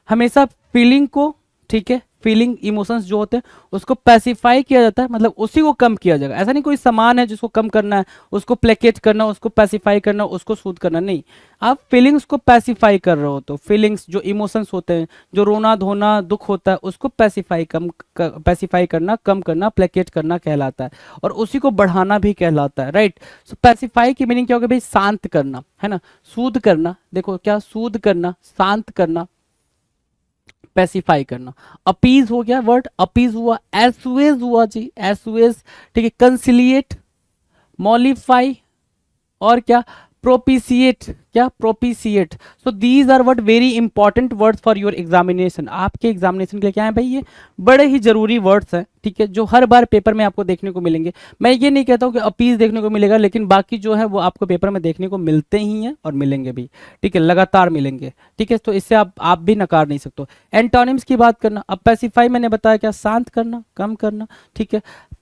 हमेशा फीलिंग को, ठीक है, फीलिंग इमोशंस जो होते हैं उसको पैसिफाई किया जाता है, मतलब उसी को कम किया जाएगा। ऐसा नहीं कोई सामान है जिसको कम करना है, उसको प्लेकेट करना, उसको पैसिफाई करना, उसको सूद करना, नहीं। आप फीलिंग्स को पैसिफाई कर रहे हो, तो फीलिंग्स जो इमोशंस होते हैं, जो रोना धोना दुख होता है, उसको पैसिफाई करना, कम करना, प्लेकेट करना कहलाता है, और उसी को बढ़ाना भी कहलाता है, राइट। सो पैसिफाई की मीनिंग क्या होगी भाई, शांत करना, है ना, सूद करना। देखो क्या, सूद करना, शांत करना, पैसिफाई करना। अपीज हो गया, वर्ड अपीज हुआ, एसुएज हुआ जी, एसुएज, ठीक है, कंसिलिएट, मॉलिफाई और क्या, प्रोपिशिएट, क्या, propitiate. So these are word very important words for your examination. आपके एग्जामिनेशन के लिए क्या है भाई, ये बड़े ही जरूरी वर्ड्स हैं, ठीक है, जो हर बार पेपर में आपको देखने को मिलेंगे। मैं ये नहीं कहता हूँ कि अपीज देखने को मिलेगा, लेकिन बाकी जो है वो आपको पेपर में देखने को मिलते ही हैं और मिलेंगे भी, ठीक है, लगातार मिलेंगे, ठीक है। तो इससे आप भी नकार नहीं सकते। एंटोनिम्स की बात करना, अब पैसिफाई मैंने बताया क्या, शांत करना, कम करना, ठीक है।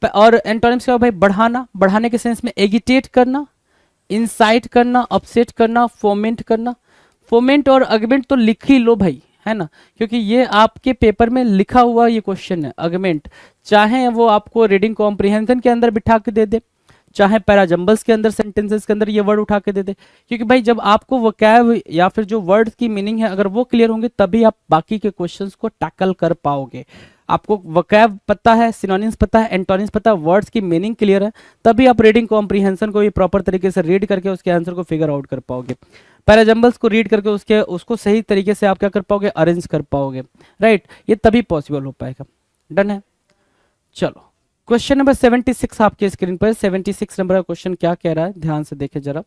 और एंटोनिम्स क्या भाई, बढ़ाना, बढ़ाने के सेंस में एगिटेट करना, इंसाइट करना, अपसेट करना, फोमेंट करना। फोमेंट और अगमेंट तो लिख ही लो भाई, है ना, क्योंकि ये आपके पेपर में लिखा हुआ ये क्वेश्चन है। अगमेंट चाहे वो आपको रीडिंग कॉम्प्रिहेंशन के अंदर बिठा के दे दे, चाहे पैराजम्बल्स के अंदर, सेंटेंसेस के अंदर ये वर्ड उठा के दे दे, क्योंकि भाई जब आपको वोकैब या फिर जो वर्ड्स की मीनिंग है अगर वो क्लियर होंगे तभी आप बाकी के क्वेश्चंस को टैकल कर पाओगे। आपको वोकैब पता है, सिनोनिम्स पता है, एंटोनिम्स पता है, वर्ड्स की मीनिंग क्लियर है, तभी आप रीडिंग कॉम्प्रिहेंशन को भी प्रॉपर तरीके से रीड करके उसके आंसर को फिगर आउट कर पाओगे। पैराजम्बल्स को रीड करके उसको सही तरीके से आप क्या कर पाओगे, अरेंज कर पाओगे, राइट। ये तभी पॉसिबल हो पाएगा। डन है। चलो क्वेश्चन नंबर 76 आपके स्क्रीन पर। 76 नंबर का क्वेश्चन क्या कह रहा है, ध्यान से देखें जरा।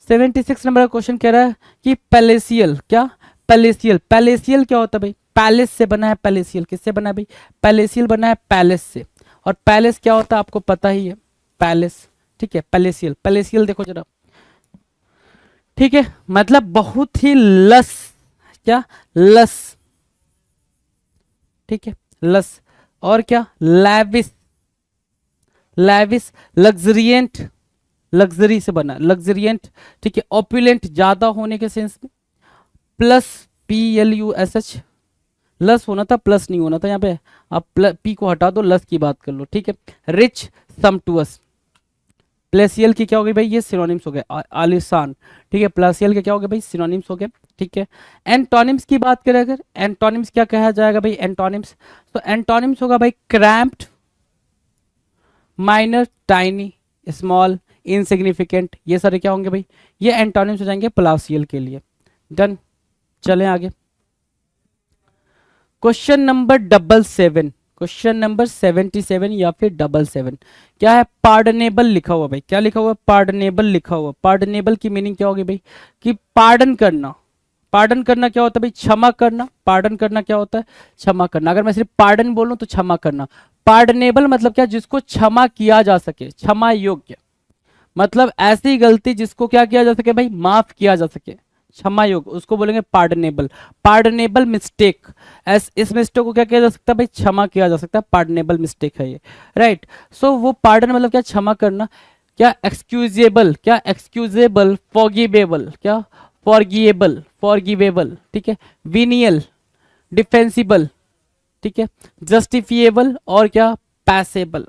76 नंबर का क्वेश्चन कह रहा है कि पैलेसियल, क्या, पैलेसियल, पैलेसियल क्या होता है भाई, पैलेस से बना है। पैलेसियल किससे बना है भाई, पैलेसियल बना है पैलेस से। और पैलेस क्या होता है आपको पता ही है, पैलेस, ठीक है। पैलेसियल, पैलेसियल देखो जरा, ठीक है, मतलब बहुत ही लस, क्या, लस, ठीक है, लस और क्या, लैविस, लैविस, लग्जरियंट, लग्जरी से बना, लग्जरियंट, ठीक है, ऑपुलेंट, ज्यादा होने के सेंस में, प्लस PLUSH, लस होना था, प्लस नहीं होना था यहाँ पे, आप पी को हटा दो, लस की बात कर लो, ठीक है। रिच, समटुअस। प्लेसियल की क्या हो गई भाई, ये सिनोनिम्स हो गए, आलिशान, ठीक है। प्लेसियल के क्या हो गए भाई, सिनोनिम्स हो गए, ठीक है। एंटोनिम्स की बात करें अगर, एंटोनिम्स क्या कहा जाएगा भाई, एंटोनिम्स, तो एंटोनिम्स होगा भाई cramped, minor, tiny, small, insignificant, ये सारे क्या होंगे भाई, ये एंटोनिम्स हो जाएंगे प्लासियल के लिए। डन, चलें आगे। क्वेश्चन नंबर 77, क्वेश्चन नंबर 77 या फिर 77, क्या है, पार्डनेबल लिखा हुआ भाई, क्या लिखा हुआ, पार्डनेबल लिखा हुआ। पार्डनेबल की मीनिंग क्या होगी भाई, कि पार्डन करना। पार्डन करना क्या होता है भाई, क्षमा करना। पार्डन करना क्या होता है, क्षमा करना। अगर मैं सिर्फ पार्डन बोलूं तो क्षमा करना। पार्डनेबल मतलब क्या, जिसको क्षमा किया जा सके, क्षमा योग्य, मतलब ऐसी गलती जिसको क्या किया जा सके भाई, माफ किया जा सके, क्षमा योग्य, उसको बोलेंगे पार्डनेबल। पार्डनेबल मिस्टेक, इस मिस्टेक को क्या किया जा सकता है भाई, क्षमा किया जा सकता है, पार्डनेबल मिस्टेक है ये, राइट। सो वो पार्डन मतलब क्या, क्षमा करना। क्या एक्सक्यूजेबल, क्या एक्सक्यूजेबल, फॉरगिवेबल, क्या फॉरगिएबल, फॉरगिवेबल, ठीक है। विनियल, डिफेंसिबल, ठीक है। जस्टिफिएबल और क्या, पैसेबल,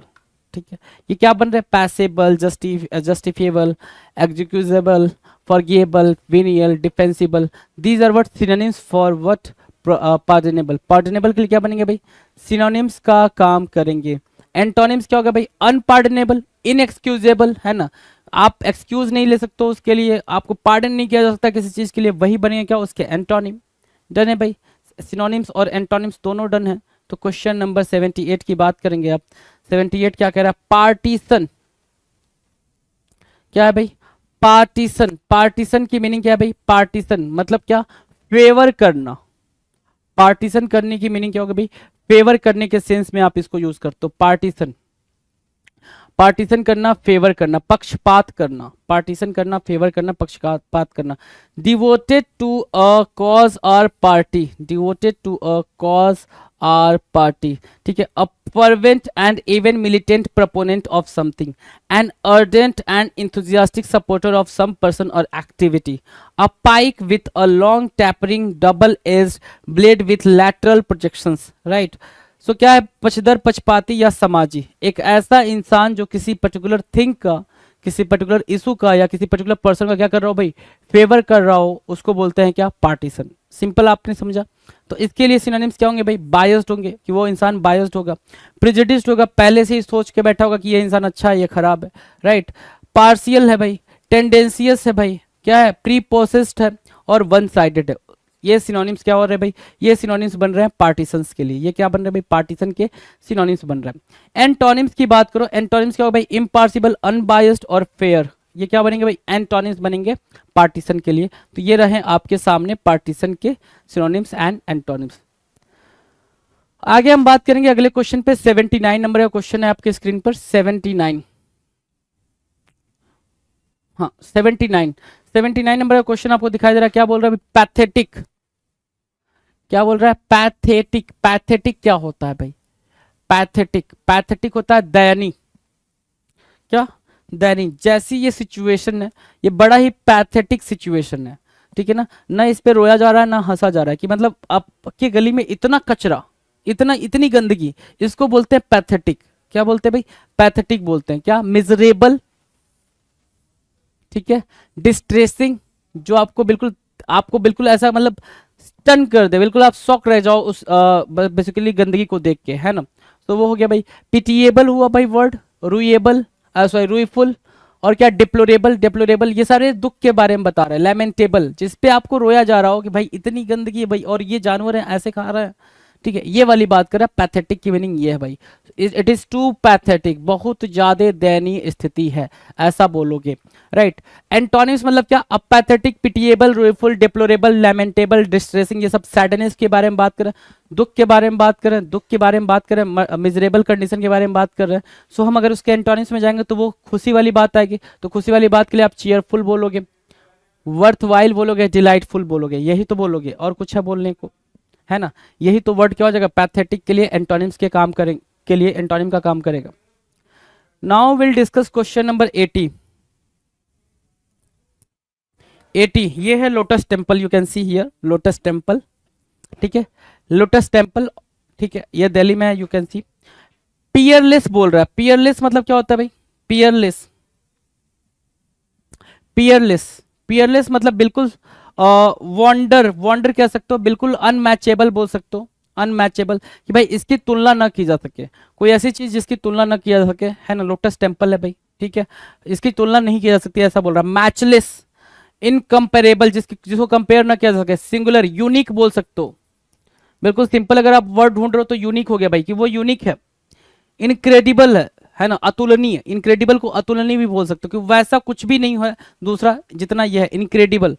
ठीक है। ये क्या बन रहा है, passable, justifiable, excusable, forgivable, venial, defensible, these are what synonyms for what, pardonable. Pardonable के लिए क्या बनेंगे भाई, सिनोनिम्स का काम करेंगे। एंटोनिम्स क्या होगा भाई, अनपार्डनेबल, इनएक्सक्यूजेबल, है ना, आप एक्सक्यूज नहीं ले सकते हो उसके लिए, आपको पार्डन नहीं किया जा सकता किसी चीज के लिए, वही बनेगा क्या, उसके एंटोनिम। डन है भाई, सिनोनिम्स और एंटोनिम्स दोनों डन है। तो क्वेश्चन नंबर 78 की बात करेंगे आप। 78 क्या कह रहा है, पार्टीशन, क्या है भाई, पार्टीशन। पार्टीशन की मीनिंग क्या है भाई, पार्टीशन मतलब क्या, फेवर करना। पार्टीशन करने की मीनिंग क्या होगा भाई, फेवर करने के सेंस में आप इसको यूज करते हो, पार्टीशन। पार्टीशन करना, फेवर करना, पक्षपात करना। पार्टीशन करना, फेवर करना, पक्षपात करना। डिवोटेड टू अ कॉज और party, devoted to a cause और पार्टी, ठीक है। अ fervent and even militant proponent of something, an ardent and enthusiastic supporter of some person or activity, a pike with a long tapering double-edged blade with lateral projections, right? सो क्या है, पचदर, पक्षपाती या समाजी, एक ऐसा इंसान जो किसी पर्टिकुलर थिंग का, किसी पर्टिकुलर इशू का या किसी पर्टिकुलर पर्सन का क्या कर रहा हो भाई, फेवर कर रहा हो, उसको बोलते हैं क्या, पार्टीशन। सिंपल, आपने समझा। तो इसके लिए सिनोनिम्स क्या होंगे भाई, बायस्ड होंगे, कि वो इंसान बायस्ड होगा, प्रिजुडिस्ड होगा, पहले से ही सोच के बैठा होगा कि ये इंसान अच्छा है, ये खराब है, राइट। पार्शियल है भाई, टेंडेंसियस है भाई, क्या है, प्रीपोसेस्ड है, और वन साइडेड है। ये सिनोनिम्स क्या हो रहे हैं भाई, ये सिनोनिम्स बन रहे हैं पार्टीशंस के लिए। ये क्या बन रहे हैं भाई, पार्टीशन के सिनोनिम्स बन रहे हैं। एंटोनिम्स की बात करो, एंटोनिम्स क्या हो भाई, इम्पार्सिबल, अनबायस्ड और फेयर। ये क्या बनेंगे भाई, एंटोनिम्स बनेंगे पार्टीशन के लिए। तो ये रहे आपके सामने पार्टीशन के सिनोनिम्स एंड एंटोनिम्स। आगे हम बात करेंगे अगले क्वेश्चन पे। 79 नंबर का क्वेश्चन है आपके स्क्रीन पर, 79, हाँ 79 नंबर का क्वेश्चन आपको दिखाई दे रहा है। क्या बोल रहा है, पैथेटिक, क्या बोल रहा है, पैथेटिक। पैथेटिक क्या होता है भाई, पैथेटिक, पैथेटिक होता है दयनीय, क्या, दयनीय। जैसी ये सिचुएशन है, ये बड़ा ही पैथेटिक सिचुएशन है, ठीक है ना, ना इस पे रोया जा रहा है ना हंसा जा रहा है, कि मतलब आपकी गली में इतना कचरा, इतनी गंदगी, इसको बोलते हैं पैथेटिक। क्या बोलते हैं भाई, पैथेटिक बोलते हैं। क्या, मिजरेबल, ठीक है, डिस्ट्रेसिंग, जो आपको बिल्कुल ऐसा मतलब स्टन कर दे, बिल्कुल आप शॉक रह जाओ उस बेसिकली गंदगी को देख के, है ना। तो वो हो गया भाई, पिटिएबल हुआ भाई वर्ड, रुएबल, सॉरी रुईफुल, और क्या, डिप्लोरेबल। डिप्लोरेबल ये सारे दुख के बारे में बता रहे हैं। लेमेंटेबल, जिसपे आपको रोया जा रहा हो कि भाई इतनी गंदगी है भाई, और ये जानवर है ऐसे खा रहा है, ठीक है, ये वाली बात कर रहा है। पैथेटिक की मीनिंग ये है भाई, इट इज टू पैथेटिक, बहुत ज्यादा दयनीय स्थिति है, ऐसा बोलोगे, राइट। एंटोनिम्स मतलब क्या, अपैथेटिक, पिटिएबल, रुएफुल, डिप्लोरेबल, लैमेंटेबल, डिस्ट्रेसिंग, ये सब सैडनेस के बारे में बात करें, दुख के बारे में बात करें, दुख के बारे में बात करें, मिजरेबल कंडीशन के बारे में बात कर रहे हैं। सो हम अगर उसके एंटोनिम्स में जाएंगे तो वो खुशी वाली बात आएगी। तो खुशी वाली बात के लिए आप चीयरफुल बोलोगे, वर्थ वाइल बोलोगे, डिलाइटफुल बोलोगे, यही तो बोलोगे, और कुछ है बोलने को, है ना। यही तो वर्ड क्या हो जाएगा, पैथेटिक के लिए एंटोनिम्स के काम करेंगे, के लिए एंटोनिम का काम करेगा। Now will discuss question number 80। ये है lotus temple, you can see here lotus temple, ठीक है, लोटस टेम्पल, ठीक है, ये दिल्ली में है, यू कैन सी। पियरलेस बोल रहा है, पियरलेस मतलब क्या होता है भाई, पियरलेस, पियरलेस, पियरलेस मतलब बिल्कुल वॉन्डर, वॉन्डर कह सकते हो, बिल्कुल अनमैचेबल बोल सकते हो, अनमैचेबल कि भाई इसकी तुलना ना की जा सके, कोई ऐसी चीज जिसकी तुलना ना किया जा सके, है ना, लोटस टेम्पल है भाई, ठीक है, इसकी तुलना नहीं की जा सकती ऐसा बोल रहा है। मैचलेस, इनकंपेरेबल, जिसको कंपेयर ना किया जा सके, सिंगुलर, यूनिक बोल सकते हो, बिल्कुल सिंपल, अगर आप वर्ड ढूंढ रहे हो तो यूनिक हो गया भाई कि वो यूनिक है। इनक्रेडिबल है ना, अतुलनीय, इनक्रेडिबल को अतुलनीय भी बोल सकते हो कि वैसा कुछ भी नहीं है दूसरा जितना यह है, इनक्रेडिबल,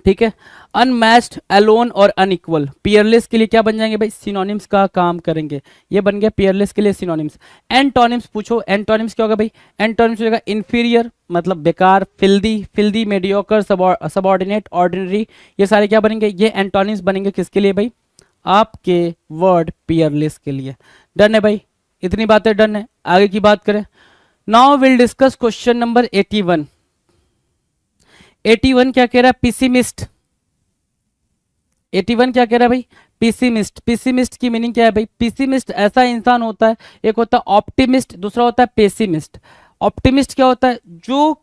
ठीक है। अनमैच्ड, अलोन और अनइक्वल, पियरलेस के लिए क्या बन जाएंगे भाई, सिनोनिम्स का काम करेंगे, ये बन गया पियरलेस के लिए सिनोनिम्स। एंटोनिम्स पूछो, एंटोनिम्स क्या होगा भाई, एंटोनिम्स हो जाएगा इंफीरियर मतलब बेकार, filthy, filthy, mediocre, subordinate, ordinary, ये सारे क्या बनेंगे, ये एंटोनिम्स बनेंगे किसके लिए भाई, आपके वर्ड पियरलेस के लिए। डन है भाई, इतनी बातें डन है, आगे की बात करें। Now will discuss question number 81। 81 क्या कह रहा है, पिसिमिस्ट। 81 क्या कह रहा है भाई, पिसिमिस्ट। पिसिमिस्ट की मीनिंग क्या है भाई, पिसिमिस्ट ऐसा इंसान होता है, एक होता है ऑप्टिमिस्ट, दूसरा होता है पेसिमिस्ट। ऑप्टिमिस्ट क्या होता है, जो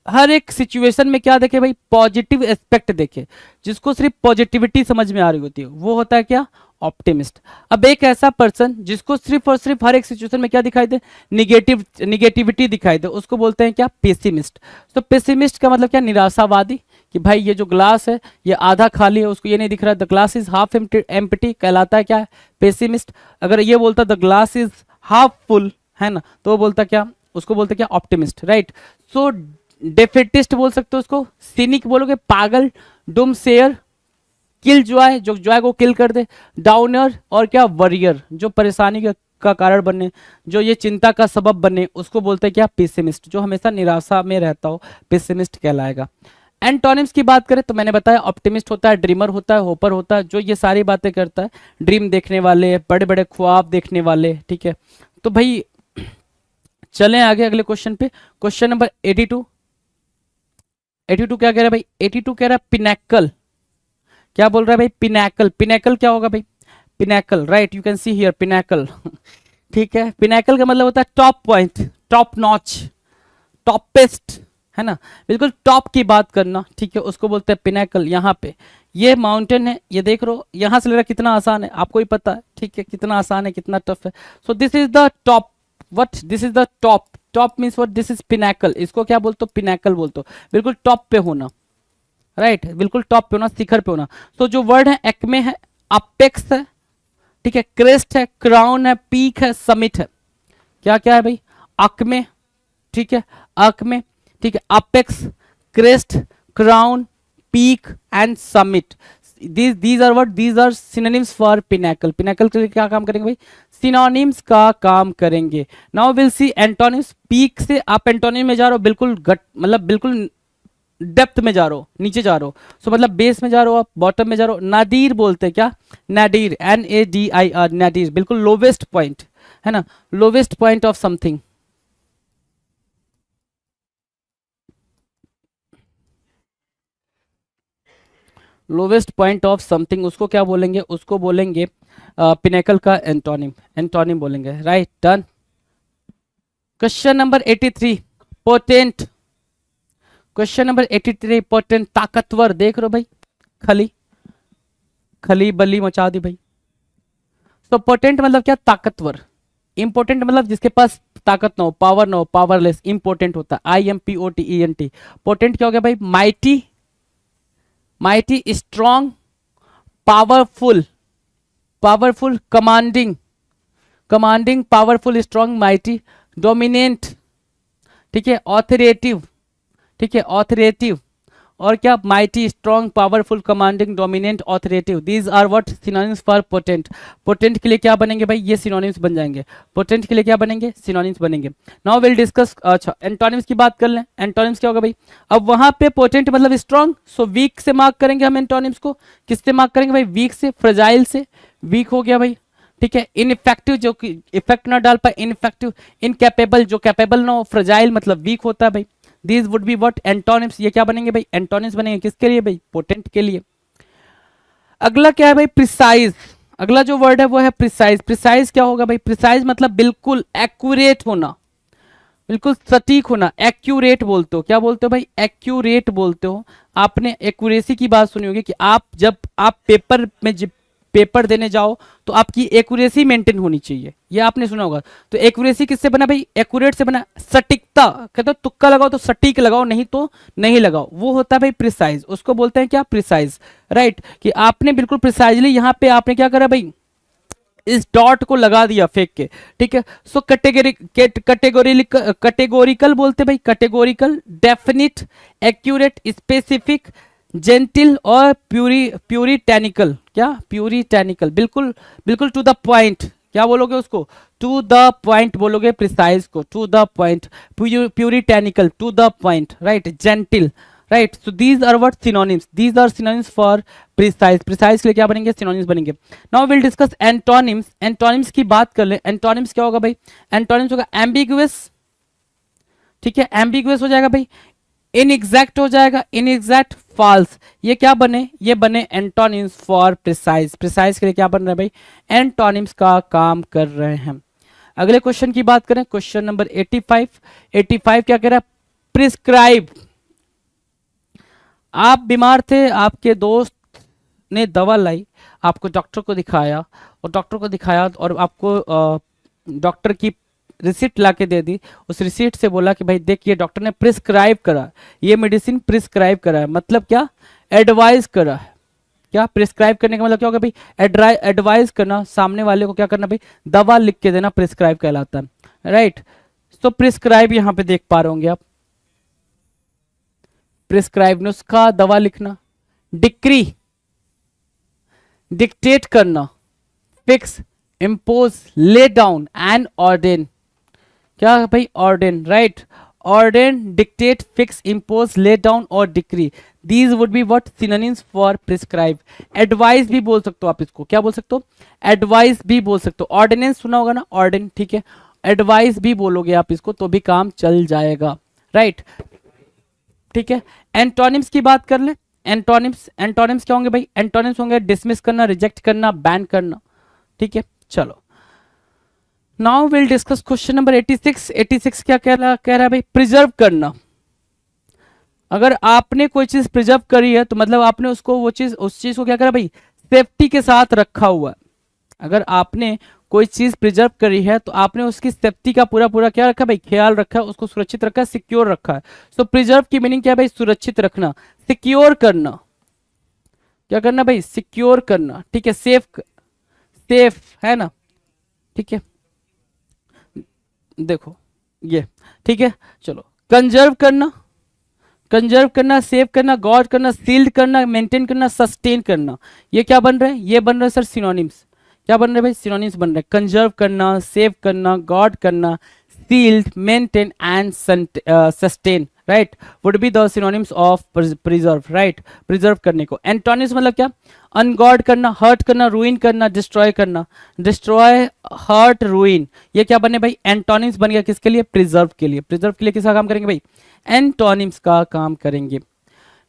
हर एक सिचुएशन में क्या देखे भाई, पॉजिटिव एस्पेक्ट देखे, जिसको सिर्फ पॉजिटिविटी समझ में आ रही होती है, वो होता है क्या, ऑप्टिमिस्ट। अब एक ऐसा पर्सन जिसको सिर्फ और सिर्फ हर एक सिचुएशन में क्या दिखाई दे, निगेटिविटी दिखाई दे, उसको बोलते हैं क्या, पेसिमिस्ट। तो पेसिमिस्ट का मतलब क्या, निराशावादी, कि भाई ये जो ग्लास है ये आधा खाली है, उसको ये नहीं दिख रहा, the glass is half empty, कहलाता है क्या, पेसिमिस्ट। अगर ये बोलता the glass is half full, है ना, तो वो बोलता क्या, उसको बोलते क्या, ऑप्टिमिस्ट, राइट। सो डेफेटिस्ट बोल सकते हो उसको, सिनिक बोलोगे, पागल, डुम सेयर, किल जॉय, जो जॉय को किल कर दे, डाउनर और क्या, वरियर, जो परेशानी का कारण बने, जो ये चिंता का सबब बने, उसको बोलते हैं क्या, पेसिमिस्ट, जो हमेशा निराशा में रहता हो, पेसिमिस्ट कहलाएगा। एंटोनिम्स की बात करें तो मैंने बताया ऑप्टिमिस्ट होता है, ड्रीमर होता है, होपर होता है, जो ये सारी बातें करता है, ड्रीम देखने वाले, बड़े बड़े ख्वाब देखने वाले, ठीक है। तो भाई चलें आगे अगले क्वेश्चन पे, क्वेश्चन नंबर 82। 82 क्या कह रहा है भाई, 82 कह रहा है पिनैकल। क्या बोल रहा है भाई, पिनैकल। पिनैकल क्या होगा भाई, pinnacle, right, you can see here pinnacle, ठीक है। पिनैकल का मतलब होता है top point, top notch, toppest, है ना, बिल्कुल टॉप की बात करना, ठीक है, उसको बोलते हैं पिनैकल। यहाँ पे ये माउंटेन है, ये देख रहे हो, यहाँ से ले रहा कितना आसान है, आपको ही पता है, ठीक है, कितना आसान है, कितना टफ है। So this is the top, what, this is the top, top means what, this is pinnacle, इसको क्या बोलते हो, पिनैकल बोलते हो, बिल्कुल टॉप पे होना, राइट, बिल्कुल टॉप पे होना, शिखर पे होना। तो जो वर्ड है एक्मे है, अपेक्स है, ठीक है, क्रेस्ट है, क्राउन है, पीक है, समिट है। क्या क्या है भाई, अक्मे, ठीक है, अक्मे, ठीक है, apex, crest, crown, peak and summit, these are what, these are synonyms for pinnacle। Pinnacle के लिए क्या काम करेंगे भाई, सिनोनिम्स का काम करेंगे। Now will see antonyms. Peak से आप एंटोनिम में जा रहे हो, बिल्कुल गट मतलब बिल्कुल डेप्थ में जा रहे हो, नीचे जा रहे हो, सो मतलब बेस में जा रहे हो, आप बॉटम में जा रहे हो। नादीर बोलते हैं क्या, नादीर, NADIR, नादीर, बिल्कुल लोवेस्ट पॉइंट, है ना, lowest point of something. Lowest point of something, उसको क्या बोलेंगे, उसको बोलेंगे पिनेकल का एंटोनिम, एंटोनिम बोलेंगे, right, done. Question number 83, potent. Question number 83, potent, ताकतवर, देख रहे हो भाई, खली खली बली मचा दी भाई। तो पोटेंट मतलब क्या, ताकतवर। इंपोर्टेंट मतलब जिसके पास ताकत ना हो, पावर ना हो, पावरलेस, इंपोर्टेंट होता है, IMPOTENT। पोटेंट क्या हो गया भाई, mighty, mighty, strong, powerful, powerful, commanding, commanding, powerful, strong, mighty, dominant, ठीक है, ऑथोरेटिव, ठीक है, ऑथोरेटिव, और क्या, mighty, strong, powerful, commanding, dominant, authoritative, these are what, synonyms for potent. Potent के लिए क्या बनेंगे भाई, ये सिनोनिम्स बन जाएंगे, पोटेंट के लिए क्या बनेंगे, सिनोनिम्स बनेंगे। नाउ विल डिस्कस, अच्छा एंटोनिम्स की बात कर लें। एंटोनिम्स क्या होगा भाई, अब वहां पे पोटेंट मतलब स्ट्रॉन्ग, सो वीक से मार्क करेंगे हम एंटोनिम्स को, किससे मार्क करेंगे भाई, वीक से, फ्रेजाइल से, वीक हो गया भाई, ठीक है, इनइफेक्टिव, जो कि इफेक्ट ना डाल पाए, इनइफेक्टिव, इनकैपेबल, जो कैपेबल ना हो, फ्रेजाइल मतलब वीक होता है भाई। These would be what, antonyms. ये क्या बनेंगे भाई, एंटोनिम्स बनेंगे, किसके लिए भाई, पोटेंट के लिए। अगला क्या है भाई, प्रिसाइज। अगला जो वर्ड है वो है प्रिसाइज। प्रिसाइज क्या होगा भाई, प्रिसाइज मतलब बिल्कुल एक्यूरेट होना, बिल्कुल सटीक होना, एक्यूरेट बोलते हो, क्या बोलते हो भाई, एक्यूरेट बोलते हो। आपने एक्यूरेसी की बात सुनी होगी कि आप जब आप पेपर में जब पेपर देने जाओ तो आपकी एक्यूरेसी मेंटेन होनी चाहिए, ये आपने सुना होगा। तो एक्यूरेसी किससे बना भाई, एक्यूरेट से बना। सटीकता, कहते हो तुक्का लगाओ तो सटीक लगाओ, नहीं तो नहीं लगाओ, वो होता है भाई प्रिसाइज, उसको बोलते हैं क्या, प्रिसाइज, राइट। कि आपने बिल्कुल प्रिसाइजली यहाँ पे आपने क्या करा भाई, इस डॉट को लगा दिया फेंक के, ठीक है। सो कैटेगोरिकल बोलते भाई, categorical, definite, accurate, specific, genteel और प्यूरिटेनिकल, क्या प्यूरिटेनिकल, बिल्कुल बिल्कुल टू द पॉइंट, क्या बोलोगे उसको, टू द पॉइंट बोलोगे, प्रिसाइज को to the point, puritanical to the point, right, genteel, right. So these are what synonyms, these are synonyms for precise, precise के लिए क्या बनेंगे, सिनोनिम्स बनेंगे। Now will discuss antonyms, antonyms की बात कर ले। एंटोनिम्स क्या होगा भाई, एंटोनिम्स होगा एम्बिगुअस, ठीक है, एम्बिगुअस हो जाएगा भाई, इनएग्जैक्ट हो जाएगा, इनएग्जैक्ट, फॉल्स, ये क्या बने, ये बने एंटोनिम्स फॉर प्रिसाइज, प्रिसाइज के लिए क्या बन रहा है भाई, एंटोनिम्स का काम कर रहे हैं। अगले क्वेश्चन की बात करें, क्वेश्चन नंबर 85, 85 क्या कह रहा है, प्रिस्क्राइब। आप बीमार थे, आपके दोस्त ने दवा लाई, आपको डॉक्टर को दिखाया, और डॉक्टर को दिखाया और आपको डॉक्टर की रिसीट ला के दे दी, उस रिसीट से बोला कि भाई देखिए डॉक्टर ने प्रिस्क्राइब करा, ये मेडिसिन प्रिस्क्राइब करा है, मतलब क्या, एडवाइज करा है। क्या प्रिस्क्राइब करने का मतलब क्या होगा भाई, एडवाइज करना, सामने वाले को क्या करना भाई, दवा लिख के देना, प्रिस्क्राइब कहलाता है, राइट। तो प्रिस्क्राइब यहां पे देख पा रहे होंगे आप, प्रिस्क्राइब, नुस्खा, दवा लिखना। डिक्री, डिक्टेट करना, fix, impose, lay down and ordain, क्या भाई, ordain, right, ordain, dictate, fix, impose, lay down और decree, these would be what, synonyms for prescribe. Advice भी बोल सकते हो आप इसको, क्या बोल सकते हो, एडवाइस भी बोल सकते हो, ऑर्डिनेंस सुना होगा ना, ऑर्डिन, ठीक है, एडवाइस भी बोलोगे आप इसको तो भी काम चल जाएगा, राइट, ठीक है। एंटोनिम्स की बात कर ले, एंटोनिम्स, एंटोनिम्स क्या होंगे भाई, एंटोनिम्स होंगे डिसमिस करना, रिजेक्ट करना, बैन करना, ठीक है। चलो now will discuss question number 86, 86 क्या कह रहा है भाई, प्रिजर्व करना। अगर आपने कोई चीज प्रिजर्व करी है तो मतलब आपने उसको, वो चीज, उस चीज को क्या करा भाई, सेफ्टी के साथ रखा हुआ है। अगर आपने कोई चीज प्रिजर्व करी है तो आपने उसकी सेफ्टी का पूरा पूरा क्या रखा भाई, ख्याल रखा है, उसको सुरक्षित रखा है, सिक्योर रखा है। सो प्रिजर्व की मीनिंग क्या है भाई, सुरक्षित रखना, सिक्योर करना, क्या करना भाई, सिक्योर करना, ठीक है, सेफ, सेफ है ना, ठीक है, देखो ये, ठीक है। चलो कंजर्व करना, कंजर्व करना, सेव करना, गॉड करना, सील्ड करना, मेंटेन करना, सस्टेन करना, ये क्या बन रहे हैं, ये बन रहे हैं सर सिनोनिम्स, क्या बन रहे हैं भाई, सिनोनिम्स बन रहे हैं। कंजर्व करना, सेव करना, गॉड करना, sealed, maintain and sustain, right, would be the synonyms of preserve, right, preserve करने को। एंटोनिम्स मतलब क्या, अनगॉड करना, हर्ट करना, रूइन करना, डिस्ट्रॉय करना, डिस्ट्रॉय, हर्ट, रूइन, ये क्या बने भाई, एंटोनिम्स बन गया किसके लिए, प्रिजर्व के लिए। प्रिजर्व के लिए किसका काम करेंगे भाई, एंटोनिम्स का काम करेंगे।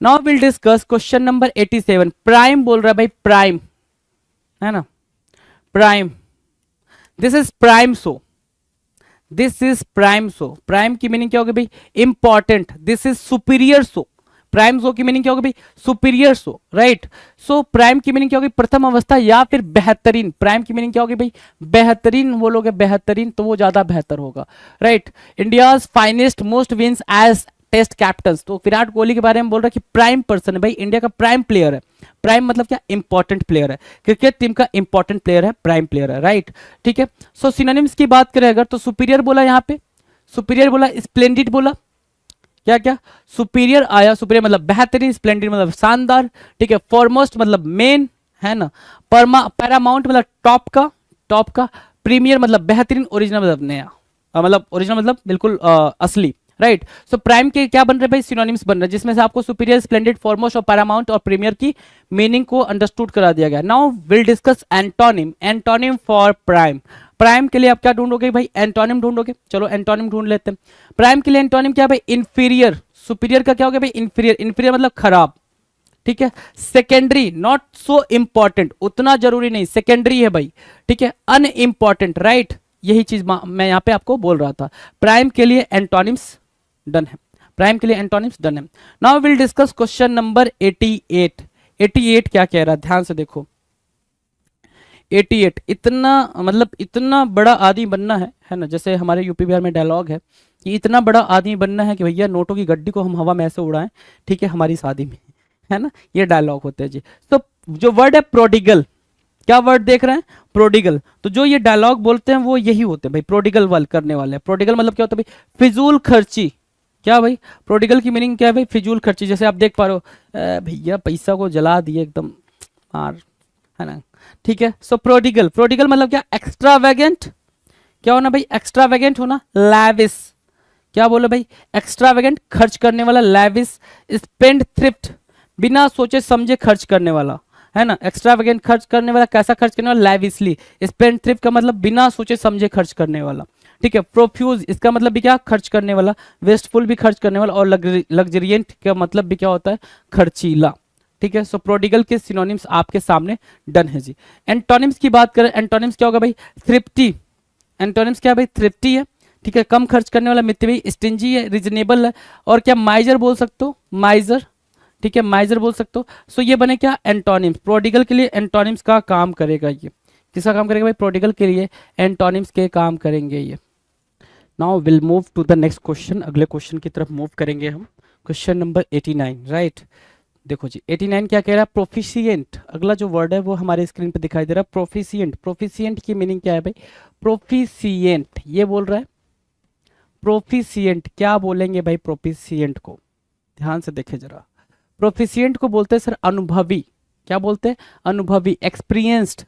Now will discuss question number 87, prime बोल रहा है भाई, प्राइम है ना, prime, this is prime so, this is prime so, prime की मीनिंग क्या होगी भाई, important, this is superior so, prime सो की मीनिंग क्या होगी भाई, सुपीरियर सो, राइट। सो प्राइम की मीनिंग क्या होगी, प्रथम अवस्था या फिर बेहतरीन, प्राइम की मीनिंग क्या होगी भाई, बेहतरीन बोलोगे, बेहतरीन तो वो ज्यादा बेहतर होगा, right. India's finest most wins as test captain, तो विराट कोहली के बारे में बोल रहा है कि प्राइम पर्सन है भाई, इंडिया का प्राइम प्लेयर है। प्राइम मतलब क्या, इंपॉर्टेंट प्लेयर है, क्रिकेट टीम का इंपॉर्टेंट प्लेयर है, प्राइम प्लेयर है, राइट, ठीक है। सो सिनोनिम्स की बात करें अगर तो सुपीरियर बोला, यहाँ पे सुपीरियर बोला, स्प्लेंडिड बोला, क्या क्या, सुपीरियर आया, सुपीरियर मतलब बेहतरीन, स्प्लेंडिड मतलब शानदार, ठीक है, फॉरमोस्ट मतलब मेन है ना, पैरामाउंट मतलब टॉप का, टॉप का, प्रीमियर मतलब बेहतरीन, ओरिजिनल मतलब नया, मतलब ओरिजिनल मतलब बिल्कुल असली, राइट। सो प्राइम के क्या बन रहे भाई, सिनोनिम्स बन रहे, जिसमें से आपको सुपीरियर, स्प्लेंडिड, फॉरमोस्ट और पैरामाउंट और प्रीमियर की मीनिंग को अंडरस्टूड करा दिया गया। Now will discuss antonym, antonym for prime. Prime के लिए आप क्या ढूंढोगे भाई, एंटोनिम ढूंढोगे, चलो एंटोनिम ढूंढ लेते हैं। प्राइम के लिए एंटोनिम क्या भाई, इंफीरियर, सुपीरियर का क्या होगा भाई, इंफीरियर, इंफीरियर मतलब खराब, ठीक है। सेकेंडरी, नॉट सो इंपॉर्टेंट, उतना जरूरी नहीं, सेकेंडरी है भाई, ठीक है। अनइंपॉर्टेंट, राइट, यही चीज मैं यहाँ पे आपको बोल रहा था। प्राइम के लिए एंटोनिम्स डन है, प्राइम के लिए एंटोनिम्स डन है। Now will discuss question number 88। 88 क्या कह रहा है, ध्यान से देखो। 88 इतना मतलब इतना बड़ा आदमी बनना है ना, जैसे हमारे यूपी बिहार में डायलॉग है कि इतना बड़ा आदमी बनना है कि भैया नोटों की गड्डी को हम हवा में ऐसे उड़ाएं, ठीक है, हमारी शादी में, है ना, ये डायलॉग होते हैं जी। तो जो वर्ड है प्रोडिगल, क्या वर्ड देख रहे हैं, प्रोडिगल। तो जो ये डायलॉग बोलते हैं वो यही होते हैं भाई, प्रोडिगल वाल करने वाले। प्रोडिगल मतलब क्या होता है भाई, फिजूल खर्ची। क्या भाई, प्रोडिगल की मीनिंग क्या है भाई, फिजूल खर्ची। जैसे आप देख पा रहे हो भैया पैसा को जला दिए एकदम मार, है ना, ठीक है। सो प्रोडिगल, प्रोडिगल मतलब क्या, एक्स्ट्रावेगेंट। क्या होना भाई, एक्स्ट्रावेगेंट होना। लैविस, क्या बोले भाई, एक्स्ट्रावेगेंट खर्च करने वाला। लैविस, स्पेंड थ्रिफ्ट, बिना सोचे समझे खर्च करने वाला, है ना। एक्स्ट्रावेगेंट खर्च करने वाला, कैसा खर्च करने वाला, लैविसली। स्पेंड थ्रिफ्ट का मतलब बिना सोचे समझे खर्च करने वाला, ठीक है। प्रोफ्यूज, इसका मतलब भी क्या, खर्च करने वाला। वेस्टफुल भी खर्च करने वाला। और लग्जरियंट का मतलब भी क्या होता है, खर्चीला, ठीक है। सो प्रोडिगल के सिनोनिम्स आपके सामने डन है जी। एंटोनिम्स की बात करें, एंटोनिम्स क्या होगा भाई, थ्रिफ्टी। एंटोनिम्स क्या है भाई, थ्रिफ्टी है, ठीक है, कम खर्च करने वाला। मितव्ययी, स्टिंजी है, रिजनेबल है। और क्या, माइजर बोल सकते हो, माइजर, ठीक है, माइजर बोल सकते हो। सो ये बने क्या, एंटोनिम्स। प्रोडिगल के लिए एंटोनिम्स का काम करेगा ये। किसका काम करेगा भाई, प्रोडिगल के लिए एंटोनिम्स के काम करेंगे ये। Now will move to the next question, अगले क्वेश्चन की तरफ मूव करेंगे हम। Question number 89, right. देखो जी 89 क्या कह रहा है, प्रोफिशिएंट। अगला जो वर्ड है वो हमारे स्क्रीन पे दिखाई दे रहा है, प्रोफिशिएंट। प्रोफिशिएंट की मीनिंग क्या है भाई, प्रोफिशिएंट ये बोल रहा है। प्रोफिशिएंट क्या बोलेंगे भाई, प्रोफिशिएंट को ध्यान से देखे जरा। प्रोफिशिएंट को बोलते हैं सर अनुभवी। क्या बोलते हैं, अनुभवी, एक्सपीरियंस्ड।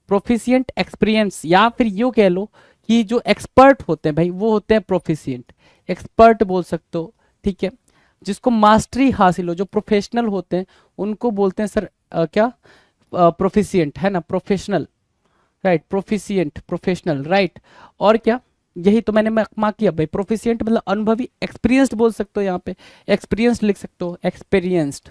प्रोफिशिएंट एक्सपीरियंस, या फिर यूं कह लो कि जो एक्सपर्ट होते हैं भाई वो होते हैं प्रोफिशिएंट। एक्सपर्ट बोल सकते हो, ठीक है। जिसको मास्टरी हासिल हो, जो प्रोफेशनल होते हैं उनको बोलते हैं सर क्या, प्रोफिशिएंट, है ना, professional, right. Proficient, professional, right. और क्या, यही तो मैंने मार्क किया भाई, प्रोफिशिएंट मतलब अनुभवी। एक्सपीरियंस्ड बोल सकते हो, यहाँ पे एक्सपीरियंस्ड लिख सकते हो, एक्सपीरियंस्ड,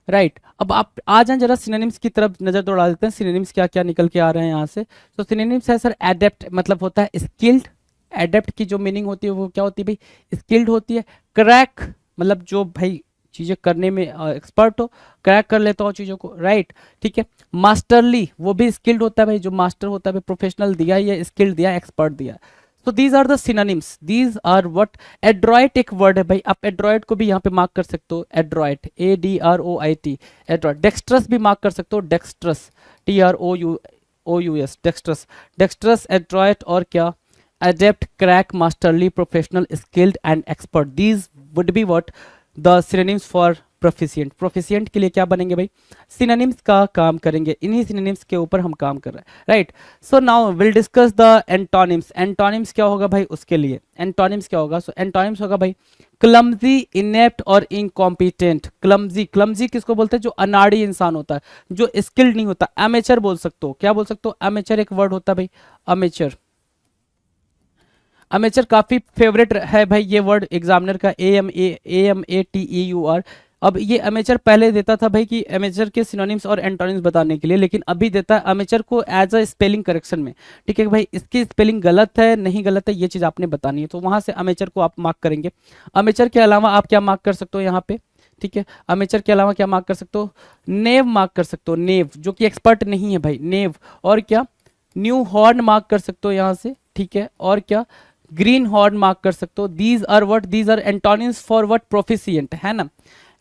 राइट। अब आप आ जाएं जरा सिनोनिम्स की तरफ नजर दौड़ा देते हैं, सिनोनिम्स क्या क्या निकल के आ रहे हैं यहाँ से। तो सिनोनिम्स है सर एडेप्ट, मतलब होता है स्किल्ड। एडेप्ट की जो मीनिंग होती है वो क्या होती है भाई, स्किल्ड होती है। क्रैक मतलब जो भाई चीजें करने में एक्सपर्ट हो, क्रैक कर लेता हो चीजों को, राइट, ठीक है। मास्टरली, वो भी स्किल्ड होता है भाई, जो मास्टर होता है भाई, प्रोफेशनल दिया है, स्किल्ड दिया, एक्सपर्ट दिया। तो these are the synonyms, these are what. Adroit एक वर्ड है भाई, आप एड्रॉइट को भी यहाँ पे मार्क कर सकते हो, एड्रॉइट, ADROIT, एड्रॉइट। डेक्स्ट्रस भी मार्क कर सकते हो, dextrous, TROUS, dextrous, dextrous, Adroit. और क्या, adept, crack, masterly, professional, skilled and expert. These would be what the synonyms for proficient. proficient के लिए क्या बनेंगे भाई, synonyms का काम करेंगे। इन्हीं synonyms के ऊपर हम काम कर रहे हैं, right. So now will discuss the antonyms. antonyms क्या होगा भाई उसके लिए, antonyms क्या होगा, सो antonyms होगा भाई clumsy, inept और incompetent. clumsy, clumsy किसको बोलते हैं, जो अनाड़ी इंसान होता है, जो skilled नहीं होता। amateur बोल सकते हो, क्या बोल सकते हो, amateur एक वर्ड होता है भाई, amateur। अमेचर काफी फेवरेट है भाई ये वर्ड एग्जामिनर का, AMATEUR। अब ये अमेचर पहले देता था भाई कि अमेचर के सिनोनिम्स और एंटोनिम्स बताने के लिए, लेकिन अभी देता है अमेचर को एज अ स्पेलिंग करेक्शन में, ठीक है भाई, इसकी स्पेलिंग गलत है नहीं गलत है ये चीज आपने बतानी है, तो वहां से अमेचर को आप मार्क करेंगे। अमेचर के अलावा आप क्या मार्क कर सकते हो यहाँ पे, ठीक है। अमेचर के अलावा क्या मार्क कर सकते हो, नेव मार्क कर सकते हो, नेव जो कि एक्सपर्ट नहीं है भाई, नेव। और क्या, न्यू हॉर्न मार्क कर सकते हो यहाँ से, ठीक है। और क्या, ग्रीन हॉर्न मार्क कर सकते हो। These are what, these are antonyms for what, proficient, है ना।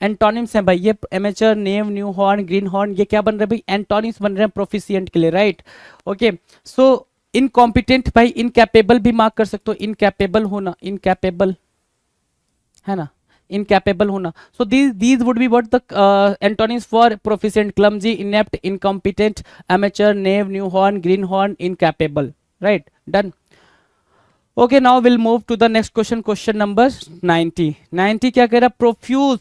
एंटोनिम्स हैं भाई ये, amateur, naive, new horn, greenhorn, ये क्या बन रहे हैं भाई, एंटोनिम्स बन रहे हैं प्रोफिशिएंट के लिए, राइट, ओके। सो इनकॉम्पिटेंट भाई, इनकैपेबल भी मार्क कर सकते हो, इनकैपेबल होना, इनकैपेबल, है ना, इनकैपेबल होना। सो these would be what the antonyms for proficient, clumsy, inept, incompetent, amateur, knave, new horn, green horn, incapable, right, done. Okay, now we'll move to the next question, question number 90. 90 क्या कह रहा है, profuse.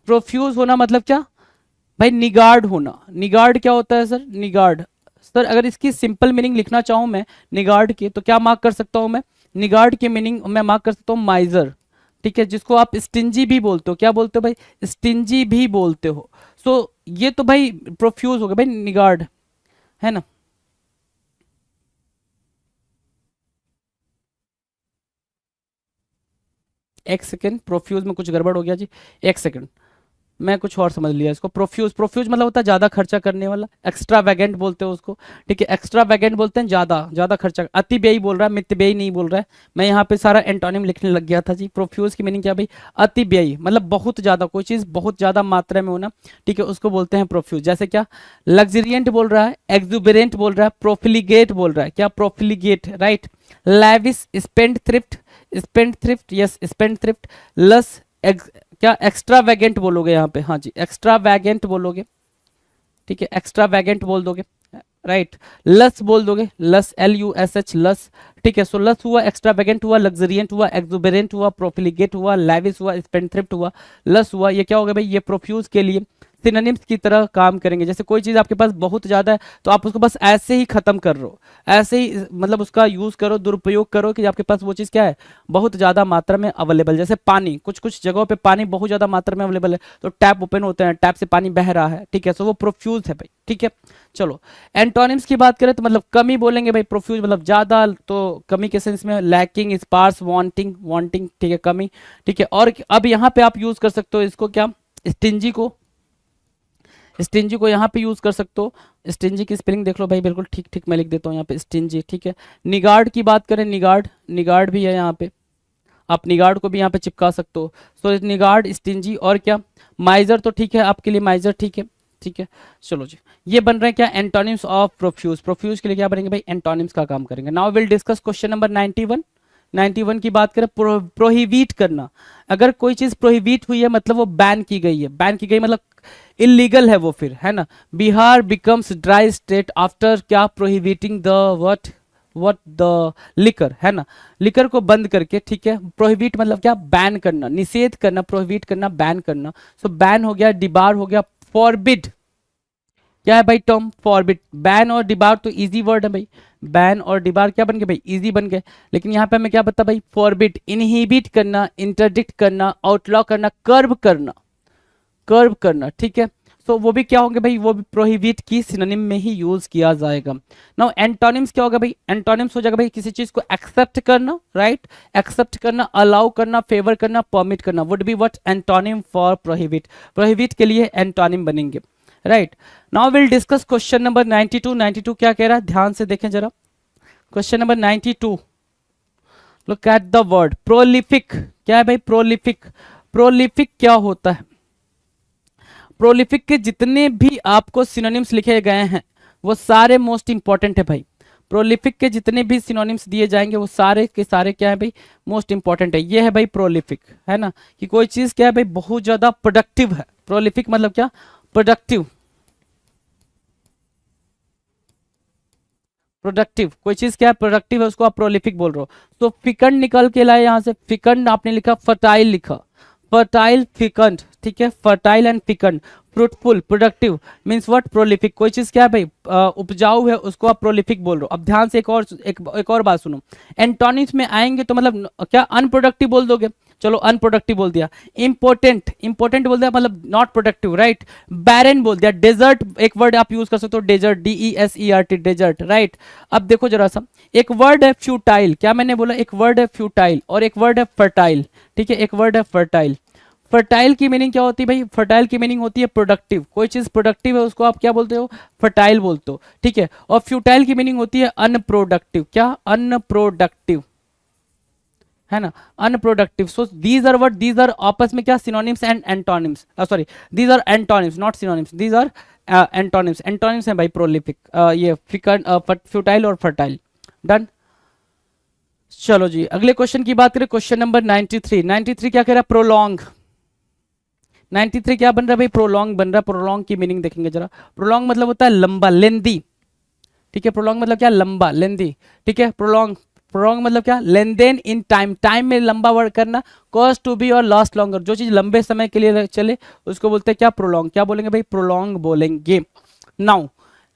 Profuse होना मतलब क्या भाई, निगार्ड होना। निगार्ड क्या होता है सर, निगार्ड। सर अगर इसकी सिंपल मीनिंग लिखना चाहूं मैं निगार्ड की, तो क्या मार्क कर सकता हूं मैं, निगार्ड की मीनिंग मैं मार्क कर सकता हूं माइजर, ठीक है, जिसको आप स्टिंजी भी बोलते हो। क्या बोलते हो भाई, स्टिंजी भी बोलते हो। सो ये तो भाई प्रोफ्यूज हो गया भाई, निगार्ड, है ना। एक सेकेंड, प्रोफ्यूज में कुछ गड़बड़ हो गया जी, एक सेकेंड, मैं कुछ और समझ लिया इसको। प्रोफ्यूज, प्रोफ्यूज मतलब होता है ज्यादा खर्चा करने वाला, एक्स्ट्रा वैगेंट बोलते हैं उसको, ठीक है, एक्स्ट्रा वैगेंट बोलते हैं ज्यादा ज्यादा खर्चा। अति व्ययी बोल रहा है, मित व्ययी नहीं बोल रहा है। मैं यहाँ पे सारा एंटोनिम लिखने लग गया था जी। प्रोफ्यूज की मीनिंग क्या भाई, अति व्ययी, मतलब बहुत ज्यादा, कोई चीज बहुत ज्यादा मात्रा में होना, ठीक है, उसको बोलते हैं प्रोफ्यूज। जैसे क्या, लग्जरियंट बोल रहा है, एक्सुबरेंट बोल रहा है, प्रोफिलिगेट बोल रहा है, क्या profligate, right. Lavish, spendthrift, spendthrift, yes spendthrift. लस, क्या एक्स्ट्रा वैगेंट बोलोगे यहाँ पे, हाँ जी एक्स्ट्रा वैगेंट बोलोगे, ठीक है, एक्स्ट्रा वैगेंट बोल दोगे, राइट। लस बोल दोगे, लस, LUSH, लस, ठीक है। सो लस हुआ, एक्स्ट्रा वैगेंट हुआ, लग्जरियंट हुआ, एक्सुबरेंट हुआ, प्रोफिलिगेट हुआ, लैविश हुआ, स्पेंडथ्रिफ्ट हुआ, लस हुआ। ये क्या होगा भाई, ये प्रोफ्यूज के लिए सिनोनिम्स की तरह काम करेंगे। जैसे कोई चीज आपके पास बहुत ज्यादा है तो आप उसको बस ऐसे ही खत्म कर रहे हो, ऐसे ही मतलब उसका यूज करो, दुरुपयोग करो कि आपके पास वो चीज क्या है, बहुत ज्यादा मात्रा में अवेलेबल। जैसे पानी, कुछ कुछ जगहों पे पानी बहुत ज्यादा मात्रा में अवेलेबल है, तो टैप ओपन होते हैं, टैप से पानी बह रहा है, ठीक है, सो वो प्रोफ्यूज है भाई, ठीक है। चलो एंटोनिम्स की बात करें तो मतलब कमी बोलेंगे भाई, प्रोफ्यूज मतलब ज्यादा, तो कमी के सेंस में लैकिंग, स्पार्स, वांटिंग, वांटिंग, ठीक है, कमी, ठीक है। और अब यहाँ पे आप यूज कर सकते हो इसको, क्या, स्टिंजी को, स्टिंजी को यहाँ पे यूज कर सकते हो। स्टिंजी की स्पेलिंग देख लो भाई, बिल्कुल ठीक ठीक मैं लिख देता हूँ यहाँ पे, स्टिंजी, ठीक है। निगार्ड की बात करें, निगार्ड, निगार्ड भी है यहाँ पे, आप निगार्ड को भी यहाँ पे चिपका सकते हो। सो निगार्ड, स्टिंजी, और क्या, माइजर, तो ठीक है आपके लिए माइजर, ठीक है, ठीक है। चलो जी, ये बन रहे हैं क्या, एंटोनिम्स ऑफ प्रोफ्यूज। प्रोफ्यूज के लिए क्या बनेंगे भाई, एंटोनिम्स का काम करेंगे। Now will discuss question number 91। 91 की बात करें, प्रोहिबिट करना। अगर कोई चीज प्रोहिबिट हुई है मतलब वो बैन की गई है, बैन की गई मतलब इलीगल है वो, फिर है ना। Bihar becomes dry state after क्या, prohibiting the what the liquor, है ना, लिकर को बंद करके, ठीक है। प्रोहिबिट मतलब क्या, बैन करना, निषेध करना, प्रोहिबिट करना, बैन करना। सो बैन हो गया, डिबार हो गया, फॉरबिड क्या है भाई, टर्म फॉरबिड। बैन और डिबार तो इजी वर्ड है भाई, बैन और डिबार क्या बन गए भाई, इजी बन गए। लेकिन यहाँ पे हमें क्या बता भाई, फॉरबिड, इनहिबिट करना, इंटरडिक्ट करना, आउटलॉ करना, कर्व करना, कर्व करना, ठीक है। सो वो भी क्या होंगे भाई, वो भी प्रोहिबिट की सिनोनिम में ही यूज किया जाएगा। नाउ एंटोनिम्स क्या होगा भाई, एंटोनिम्स हो जाएगा भाई किसी चीज को एक्सेप्ट करना, राइट, एक्सेप्ट करना, अलाउ करना, फेवर करना, परमिट करना, would be what, antonym for prohibit. Prohibit के लिए एंटोनिम बनेंगे, right. Now will discuss question number 92। 92 क्या कह रहा है, ध्यान से देखें जरा, question number 92, look at the word prolific. क्या है भाई, प्रोलिफिक। प्रोलिफिक क्या होता है, प्रोलिफिक के जितने भी आपको सिनोनिम्स लिखे गए हैं वो सारे मोस्ट इंपॉर्टेंट है भाई। प्रोलिफिक के जितने भी सिनोनिम्स दिए जाएंगे वो सारे के सारे क्या है भाई, मोस्ट इंपॉर्टेंट है। ये है भाई प्रोलिफिक, है ना, कि कोई चीज क्या है भाई, बहुत ज्यादा प्रोडक्टिव है। प्रोलिफिक मतलब क्या, प्रोडक्टिव, प्रोडक्टिव, कोई चीज क्या है प्रोडक्टिव है, उसको आप प्रोलिफिक बोल रहे हो। तो फिकंड निकल के लाए यहाँ से, फिकंड आपने लिखा, फर्टाइल लिखा, फर्टाइल, फिकंड, ठीक है, fertile and fecund. Fruitful, productive means what, prolific. कोई चीज क्या है भाई, उपजाऊ है, उसको आप प्रोलिफिक बोल रहे हो। अब ध्यान से एक और बात सुनो, एंटोनिम्स में आएंगे तो मतलब क्या, अनप्रोडक्टिव बोल दोगे, चलो अनप्रोडक्टिव बोल दिया। इंपोर्टेंट, इंपोर्टेंट बोल दिया मतलब नॉट प्रोडक्टिव, राइट। बैरन बोल दिया। डेजर्ट एक वर्ड आप यूज कर सकते हो, डेजर्ट, DESERT, डेजर्ट, राइट। अब देखो जरा सा, एक वर्ड है फ्यूटाइल, क्या मैंने बोला, एक वर्ड है फ्यूटाइल और एक वर्ड है फर्टाइल, ठीक है, एक वर्ड है फर्टाइल। फर्टाइल की मीनिंग क्या होती है भाई, फर्टाइल की मीनिंग होती है प्रोडक्टिव। कोई चीज प्रोडक्टिव है उसको आप क्या बोलते हो, फर्टाइल बोलते हो, ठीक है। और फ्यूटाइल की मीनिंग होती है अनप्रोडक्टिव, क्या, अनप्रोडक्टिव, है ना, unproductive. So these are what, these are आपस में क्या, synonyms and antonyms, sorry these are antonyms not synonyms, these are antonyms. Antonyms है भाई प्रोलिफिक, ये फ्यूटाइल और फर्टाइल, डन। चलो जी अगले क्वेश्चन की बात करें, क्वेश्चन नंबर 93। 93 क्या कह रहा है, प्रोलॉन्ग। 93 क्या बन रहा है भाई, प्रोलॉन्ग बन रहा है। प्रोलॉन्ग की मीनिंग देखेंगे जरा, प्रोलॉन्ग मतलब होता है लंबा, लेंदी, ठीक है। प्रोलॉन्ग मतलब क्या, लंबा, लेंदी, ठीक है। प्रोलॉन्ग, प्रोलॉन्ग मतलब क्या, लेन देन इन टाइम, टाइम में लंबा वर्क करना। कॉज टू बी और लास्ट लॉन्गर, जो चीज लंबे समय के लिए चले उसको बोलते हैं क्या, प्रोलॉन्ग। क्या बोलेंगे भाई, प्रोलॉन्ग बोलेंगे। नाउ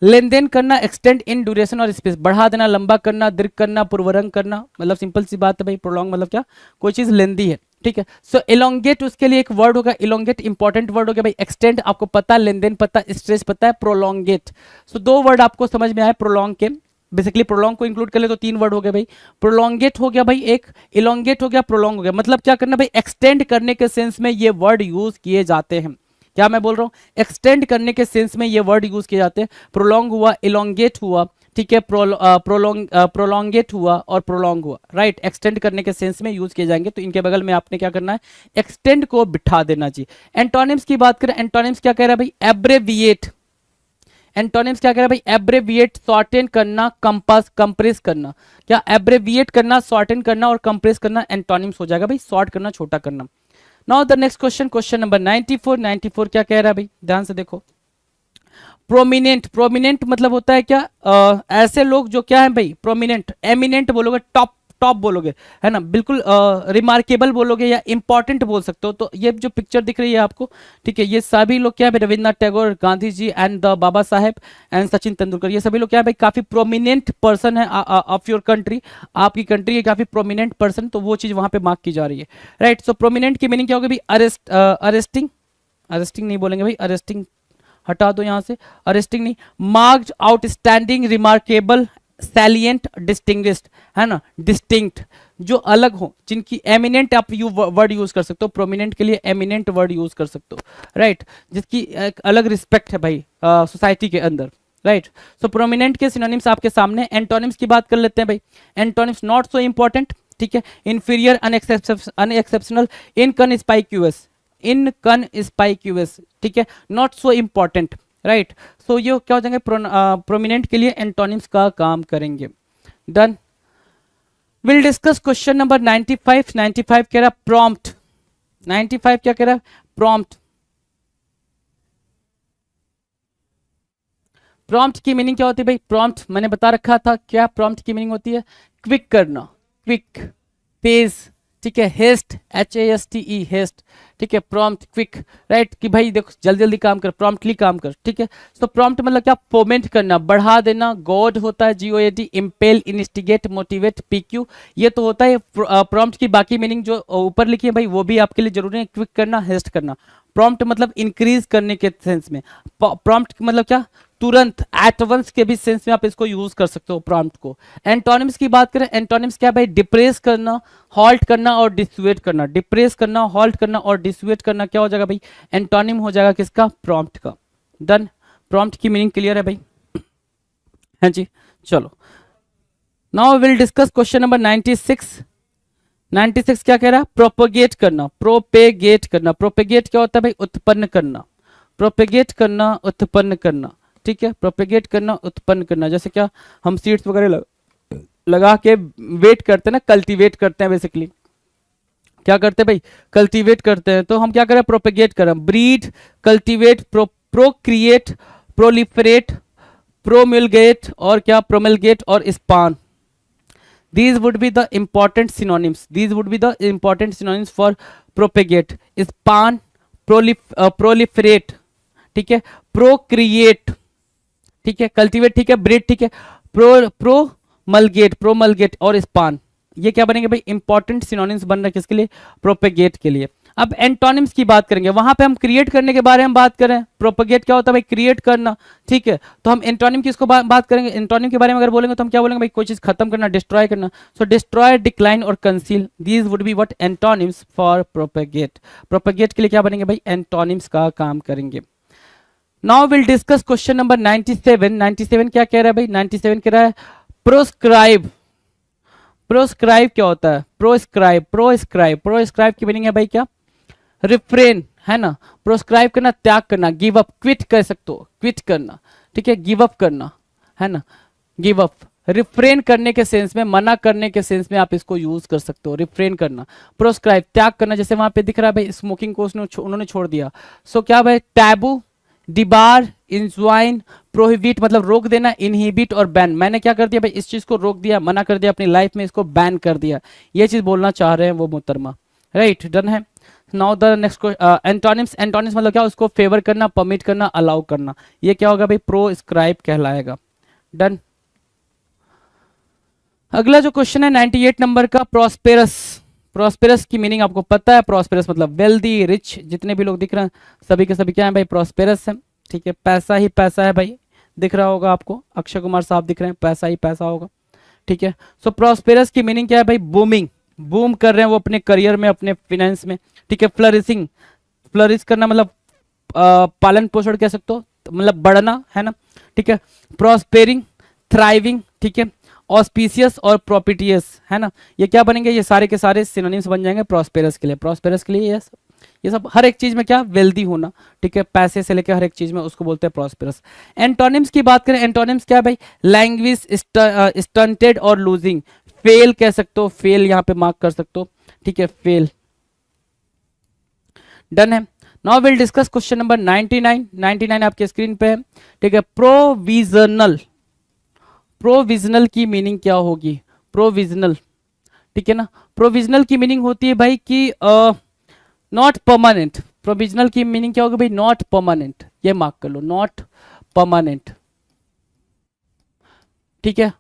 लेन देन करना, एक्सटेंड इन ड्यूरेशन और स्पेस, बढ़ा देना, लंबा करना, दीर्घ करना, पूर्वरंग करना, मतलब सिंपल सी बात है भाई, प्रोलॉन्ग मतलब क्या, कोई चीज लेंदी है, ठीक है। सो इलोंगेट उसके लिए एक वर्ड होगा, इलोंगेट इंपॉर्टेंट वर्ड होगा भाई। एक्सटेंड आपको पता, लेन देन पता, स्ट्रेस पता है, प्रोलोंगेट। सो दो वर्ड आपको समझ में आए प्रोलॉन्ग के, बेसिकली प्रोलॉन्ग को इंक्लूड कर ले तो 3 वर्ड हो गए भाई। प्रोलॉन्गेट हो गया भाई एक, इलोंगेट हो गया, प्रोलॉन्ग हो गया। मतलब क्या करना भाई, एक्सटेंड करने के सेंस में ये वर्ड यूज किए जाते हैं। क्या मैं बोल रहा हूँ, एक्सटेंड करने के सेंस में ये वर्ड यूज किए जाते हैं। प्रोलॉन्ग हुआ, इलोंगेट हुआ, ठीक है, प्रोलॉन्गेट हुआ और प्रोलॉन्ग हुआ, राइट। एक्सटेंड करने के सेंस में यूज किए जाएंगे तो इनके बगल में आपने क्या करना है, एक्सटेंड को बिठा देना चाहिए। एंटोनिम्स की बात करें, एंटोनिम्स क्या कह रहा है भाई, एब्रेविएट। एंटोनिम्स क्या कह रहा है भाई, एब्रेविएट, शॉर्टेन करना, कंपास, कंप्रेस करना। क्या एब्रेविएट करना, शॉर्टेन करना और कंप्रेस करना एंटोनिम्स हो जाएगा भाई, शॉर्ट करना, छोटा करना। Now the next question, question number 94। 94 क्या कह रहा है भाई, ध्यान से देखो। प्रोमिनेंट, प्रोमिनेंट मतलब होता है क्या, ऐसे लोग जो क्या है भाई, प्रोमिनेंट, एमिनेंट बोलोगे, टॉप, टॉप बोलोगे, है ना, बिल्कुल रिमार्केबल बोलोगे या इंपॉर्टेंट बोल सकते हो। तो ये जो पिक्चर दिख रही है आपको, ठीक है, ये सभी लोग क्या है, Rabindranath Tagore, Gandhi ji and the Baba Saheb and Sachin Tendulkar, ये सभी लोग क्या है भाई, काफी प्रोमिनेंट पर्सन है ऑफ योर कंट्री, आपकी कंट्री के काफी प्रोमिनेंट पर्सन, तो वो चीज वहां पे मार्क की जा रही है, राइट। सो प्रोमिनेंट की मीनिंग क्या होगी भाई, अरेस्ट, अरेस्टिंग, अरेस्टिंग नहीं बोलेंगे भाई, अरेस्टिंग हटा दो यहां से, अरेस्टिंग नहीं, marked, outstanding, remarkable, salient, distinguished, है ना, डिस्टिंक्ट, जो अलग हो, जिनकी एमिनेंट आप वर्ड यूज कर सकते हो, प्रोमिनेंट के लिए एमिनेंट वर्ड यूज कर सकते हो, राइट, जिसकी एक अलग रिस्पेक्ट है भाई सोसाइटी के अंदर, राइट। सो प्रोमिनेंट के सिनोनिम्स आपके सामने। एंटोनिम्स की बात कर लेते हैं भाई। एंटोनिम्स, नॉट सो इंपॉर्टेंट, ठीक है, इन्फीरियर, अनएक्सेप्शनल, इनकनस्पाइक्यूअस, इनकनस्पाइक्यूअस, ठीक है, नॉट सो इंपॉर्टेंट, राइट। सो ये क्या हो जाएंगे, प्रोमिनेंट के लिए एंटोनिम्स का काम करेंगे। Done. Will discuss question number 95। 95 कह रहा प्रॉम्प्ट। 95 क्या कह रहा है, प्रॉम्प्ट। प्रॉम्प्ट की मीनिंग क्या होती है भाई, प्रॉम्प्ट मैंने बता रखा था, क्या प्रॉम्प्ट की मीनिंग होती है, क्विक करना, क्विक, तेज, ठीक है, हेस्ट, HASTE, हेस्ट, ठीक है, प्रॉम्प्ट, क्विक, राइट, कि भाई देखो जल्दी जल्दी काम कर, प्रॉम्प्टली काम कर, ठीक है। सो प्रॉम्प्ट मतलब क्या, फोमेंट करना, बढ़ा देना, गॉड होता है GOAD, impale, instigate, motivate, PQ, ये तो होता है प्रॉम्प्ट की। बाकी मीनिंग जो ऊपर लिखी है भाई वो भी आपके लिए जरूरी है, क्विक करना, हेस्ट करना। प्रॉम्प्ट मतलब इंक्रीज करने के सेंस में, प्रॉम्प्ट मतलब क्या, तुरंत, एट वंस के भी सेंस में आप इसको यूज कर सकते हो प्रॉम्प्ट को। एंटोनिम्स की बात करें, एंटोनिम्स क्या भाई, डिप्रेस करना, हॉल्ट करना और डिसुएट करना। डिप्रेस करना, हॉल्ट करना और डिसुएट करना क्या हो जाएगा भाई, एंटोनिम हो जाएगा किसका, प्रॉम्प्ट का। डन। प्रॉम्प्ट की मीनिंग क्लियर है भाई, हाँ जी, चलो। Now will discuss question number 96। 96 क्या कह रहा है, प्रोपेगेट करना, प्रोपेगेट करना। प्रोपेगेट क्या होता है भाई, उत्पन्न करना, प्रोपेगेट करना, उत्पन्न करना, ठीक है, प्रोपेगेट करना, उत्पन्न करना। जैसे क्या, हम सीड्स वगैरह लगा के वेट करते हैं ना, कल्टीवेट करते हैं, बेसिकली क्या करते हैं भाई, कल्टीवेट करते हैं। तो हम क्या करें, प्रोपेगेट करें, breed, cultivate, Procreate, proliferate, promulgate और क्या, प्रोमलगेट और span. These would be the important synonyms. These would be the important synonyms for propagate. Span, proliferate, ठीक है, procreate, ठीक है, cultivate, ठीक है, breed, ठीक है, promulgate और span, ये क्या बनेंगे भाई, इंपॉर्टेंट सिनोनिम्स बन रहे हैं किसके लिए, प्रोपेगेट के लिए। अब एंटोनिम्स की बात करेंगे, वहां पे हम क्रिएट करने के बारे में बात करें, प्रोपेगेट क्या होता है भाई, क्रिएट करना, ठीक है। तो हम एंटोनिम किसको बात करेंगे, एंटोनिम के बारे में अगर बोलेंगे तो हम क्या बोलेंगे भाई, कोई चीज खत्म करना, डिस्ट्रॉय करना। सो डिस्ट्रॉय, डिक्लाइन और conceal, these would be what, antonyms for propagate. Propagate के लिए क्या बनेंगे भाई, एंटोनिम्स का काम करेंगे। Now will discuss question number 97। 97 क्या कह रहा है भाई, 97 कह रहा है प्रोस्क्राइब। प्रोस्क्राइब क्या होता है, प्रोस्क्राइब, प्रोस्क्राइब, प्रोस्क्राइब की मीनिंग है भाई क्या, रिफ्रेन, है ना, प्रोस्क्राइब करना, त्याग करना, गिव अप, क्विट कर सकते हो, क्विट करना, ठीक है, गिव अप करना, है ना, गिव अप, रिफ्रेन करने के सेंस में, मना करने के सेंस में आप इसको यूज कर सकते हो, रिफ्रेन करना। प्रोस्क्राइब, त्याग करना, जैसे वहां पे दिख रहा है भाई, स्मोकिंग को उन्होंने छोड़ दिया। सो क्या भाई, टैबू, डिबार, इंज्वाइन, प्रोहिबिट मतलब रोक देना, इनहिबिट और बैन, मैंने क्या कर दिया भाई, इस चीज को रोक दिया, मना कर दिया अपनी लाइफ में, इसको बैन कर दिया, ये चीज बोलना चाह रहे हैं वो मोहतरमा, राइट। डन है। Now the next antonyms. Antonyms मतलब क्या, उसको फेवर करना, परमिट करना, अलाउ करना, ये क्या होगा भाई, प्रोस्क्राइब कहलाएगा। डन। अगला जो क्वेश्चन है 98 नंबर का, प्रॉस्पेरस। प्रॉस्पेरस की मीनिंग आपको पता है, प्रॉस्पेरस मतलब वेल्दी, रिच, जितने भी लोग दिख रहे हैं सभी के सभी क्या है भाई, प्रॉस्पेरस है, ठीक है, पैसा ही पैसा है भाई, दिख रहा होगा आपको, अक्षय कुमार साहब दिख रहे हैं, पैसा ही पैसा होगा, ठीक है। सो प्रॉस्पेरस की मीनिंग क्या है भाई, बूमिंग, बूम कर रहे हैं वो अपने करियर में, अपने फिनेंस में, ठीक है। फ्लरिशिंग, फ्लरिश करना मतलब पालन पोषण कह सकते हो, मतलब बढ़ना है ना, ठीक है। प्रॉस्पेरिंग, थ्राइविंग, ठीक है। ऑस्पिशियस और प्रॉपिटियस है ना, ये क्या बनेंगे, ये सारे के सारे सिनोनिम्स बन जाएंगे प्रॉस्पेरस के लिए। प्रॉस्पेरस के लिए ये सब हर एक चीज में क्या, वेल्दी होना, ठीक है, पैसे से लेकर हर एक चीज में, उसको बोलते हैं प्रॉस्पेरस। एंटोनिम्स की बात करें, एंटोनिम्स क्या है भाई, लैंग्वेज स्टंटेड और लूजिंग, फेल कह सकते हो, फेल यहाँ पे मार्क कर सकते हो, ठीक है, फेल। डन है। Now will discuss question number 99। 99 आपके स्क्रीन पे है, ठीक है। प्रोविजनल, प्रोविजनल की मीनिंग क्या होगी, प्रोविजनल, ठीक है ना। प्रोविजनल की मीनिंग होती है भाई कि नॉट परमानेंट। प्रोविजनल की मीनिंग क्या होगी भाई, नॉट परमानेंट, ये मार्क कर लो, नॉट परमानेंट, ठीक है।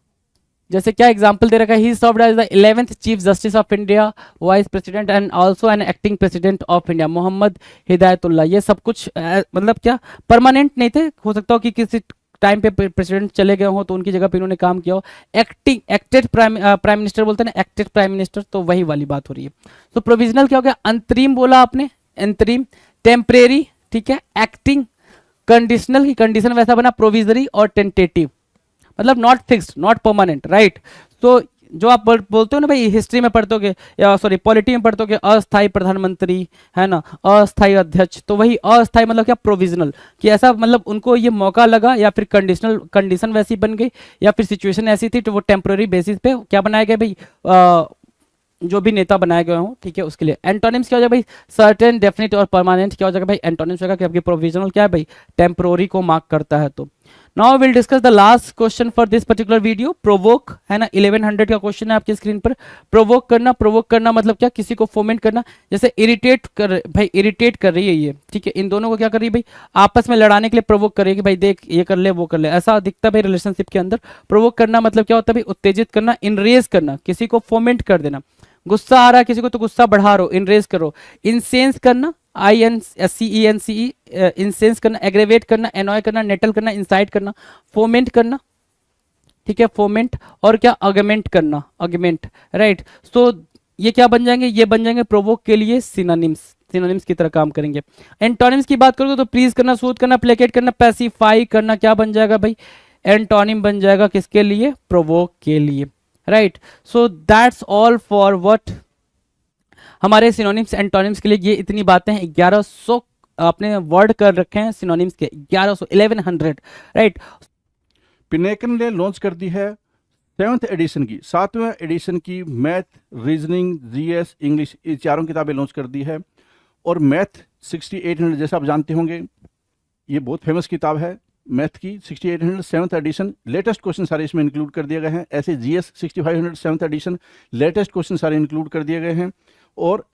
जैसे क्या एग्जांपल दे रखा है, he served as the 11th chief justice of India, vice president and also an acting president of India, Mohammad Hidayatullah. ये सब कुछ मतलब क्या परमानेंट नहीं थे, हो सकता हो कि किसी टाइम पे प्रेसिडेंट चले गए हो तो उनकी जगह पे इन्होंने काम किया हो। एक्टिंग, एक्टेड प्राइम मिनिस्टर बोलते हैं ना, एक्टेड प्राइम मिनिस्टर, तो वही वाली बात हो रही है। तो प्रोविजनल क्या हो गया, अंतरिम बोला आपने, अंतरिम, टेम्परेरी, ठीक है, एक्टिंग, कंडीशनल की कंडीशन वैसा बना, प्रोविजरी और टेंटेटिव, मतलब not fixed, not permanent, right. तो जो आप बोलते हो ना भाई, हिस्ट्री में पढ़ते या सॉरी पॉलिटी में पढ़ते हो, अस्थायी प्रधानमंत्री है ना, अस्थायी अध्यक्ष, तो वही अस्थायी मतलब क्या, प्रोविजनल, कि ऐसा मतलब उनको ये मौका लगा, या फिर कंडीशनल, कंडीशन वैसी बन गई, या फिर सिचुएशन ऐसी थी तो वो टेम्पररी बेसिस पे क्या बनाया गया भाई, जो भी नेता बनाए गए हों, ठीक है, उसके लिए। एंटोनिम्स क्या हो जाएगा भाई, सर्टेन, डेफिनेट और परमानेंट। क्या हो जाएगा भाई, एंटोनिम्स होगा कि आपकी प्रोविजनल क्या है भाई, टेम्पररी को मार्क करता है। तो now will discuss the last question for this particular video, provoke है ना, 1100 का क्वेश्चन है आपकी स्क्रीन पर। प्रोवोक करना, प्रोवोक करना मतलब क्या, किसी को फोमेंट करना, जैसे इरिटेट कर भाई, इरिटेट कर रही है ये, ठीक है, इन दोनों को क्या कर रही है भाई, आपस में लड़ाने के लिए प्रोवोक कर रही है कि भाई देख ये कर ले वो कर ले, ऐसा दिखता है भाई रिलेशनशिप के अंदर। प्रोवोक करना मतलब क्या होता है भाई, उत्तेजित करना, इनरेज करना, किसी को फोमेंट कर देना, गुस्सा आ रहा है किसी को तो गुस्सा बढ़ा रहो, इनरेज करो। इंसेंस करना, INCENCE, इंसेंस करना, एग्रेवेट करना, एनॉय करना, नेटल करना, इंसाइट करना, फोमेंट करना, ठीक है, फोमेंट, और क्या, अगमेंट करना, अगमेंट, राइट। सो ये क्या बन जाएंगे, ये बन जाएंगे प्रोवोक के लिए सिनोनिम्स, सिनोनिम्स की तरह काम करेंगे। एंटोनिम्स की बात करोगे तो प्लीज करना, सूद करना, प्लेकेट करना, पैसिफाई करना, क्या बन जाएगा भाई, एंटोनिम बन जाएगा किसके लिए, प्रोवोक के लिए, right. So that's all for what, हमारे सिनोनिम्स एंटोनिम्स के लिए ये इतनी बातें हैं। 1100 आपने वर्ड कर रखे हैं सिनोनिम्स के, 1100, 1100, राइट। पिनेकन ने लॉन्च कर दी है 7th एडिशन की, 7वें एडिशन की मैथ, रीजनिंग, GS, इंग्लिश, ये चारों किताबें लॉन्च कर दी है। और मैथ 6800 जैसा आप जानते होंगे, ये बहुत फेमस किताब है मैथ की, 6800 7th एडिशन, लेटेस्ट क्वेश्चन सारे इसमें इंक्लूड कर दिए गए हैं। ऐसे GS 6500 7th edition, latest question सारे इंक्लूड कर दिए गए हैं। और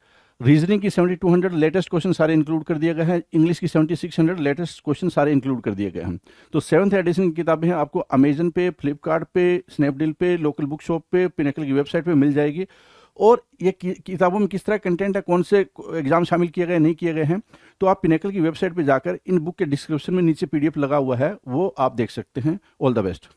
रीजनिंग की 7200 लेटेस्ट क्वेश्चन सारे इंक्लूड कर दिए गए हैं। इंग्लिश की 7600 लेटेस्ट क्वेश्चन सारे इंक्लूड कर दिए गए हैं। तो 7th एडिशन की किताबें हैं, आपको अमेजन पे, फ्लिपकार्ट पे, स्नैपडील पे, लोकल बुक शॉप पे, पिनेकल की वेबसाइट पे मिल जाएगी। और ये किताबों में किस तरह कंटेंट है, कौन से एग्जाम शामिल किए गए नहीं किए गए हैं, तो आप पिनेकल की वेबसाइट पे जाकर इन बुक के डिस्क्रिप्शन में नीचे PDF लगा हुआ है, वो आप देख सकते हैं। All the best.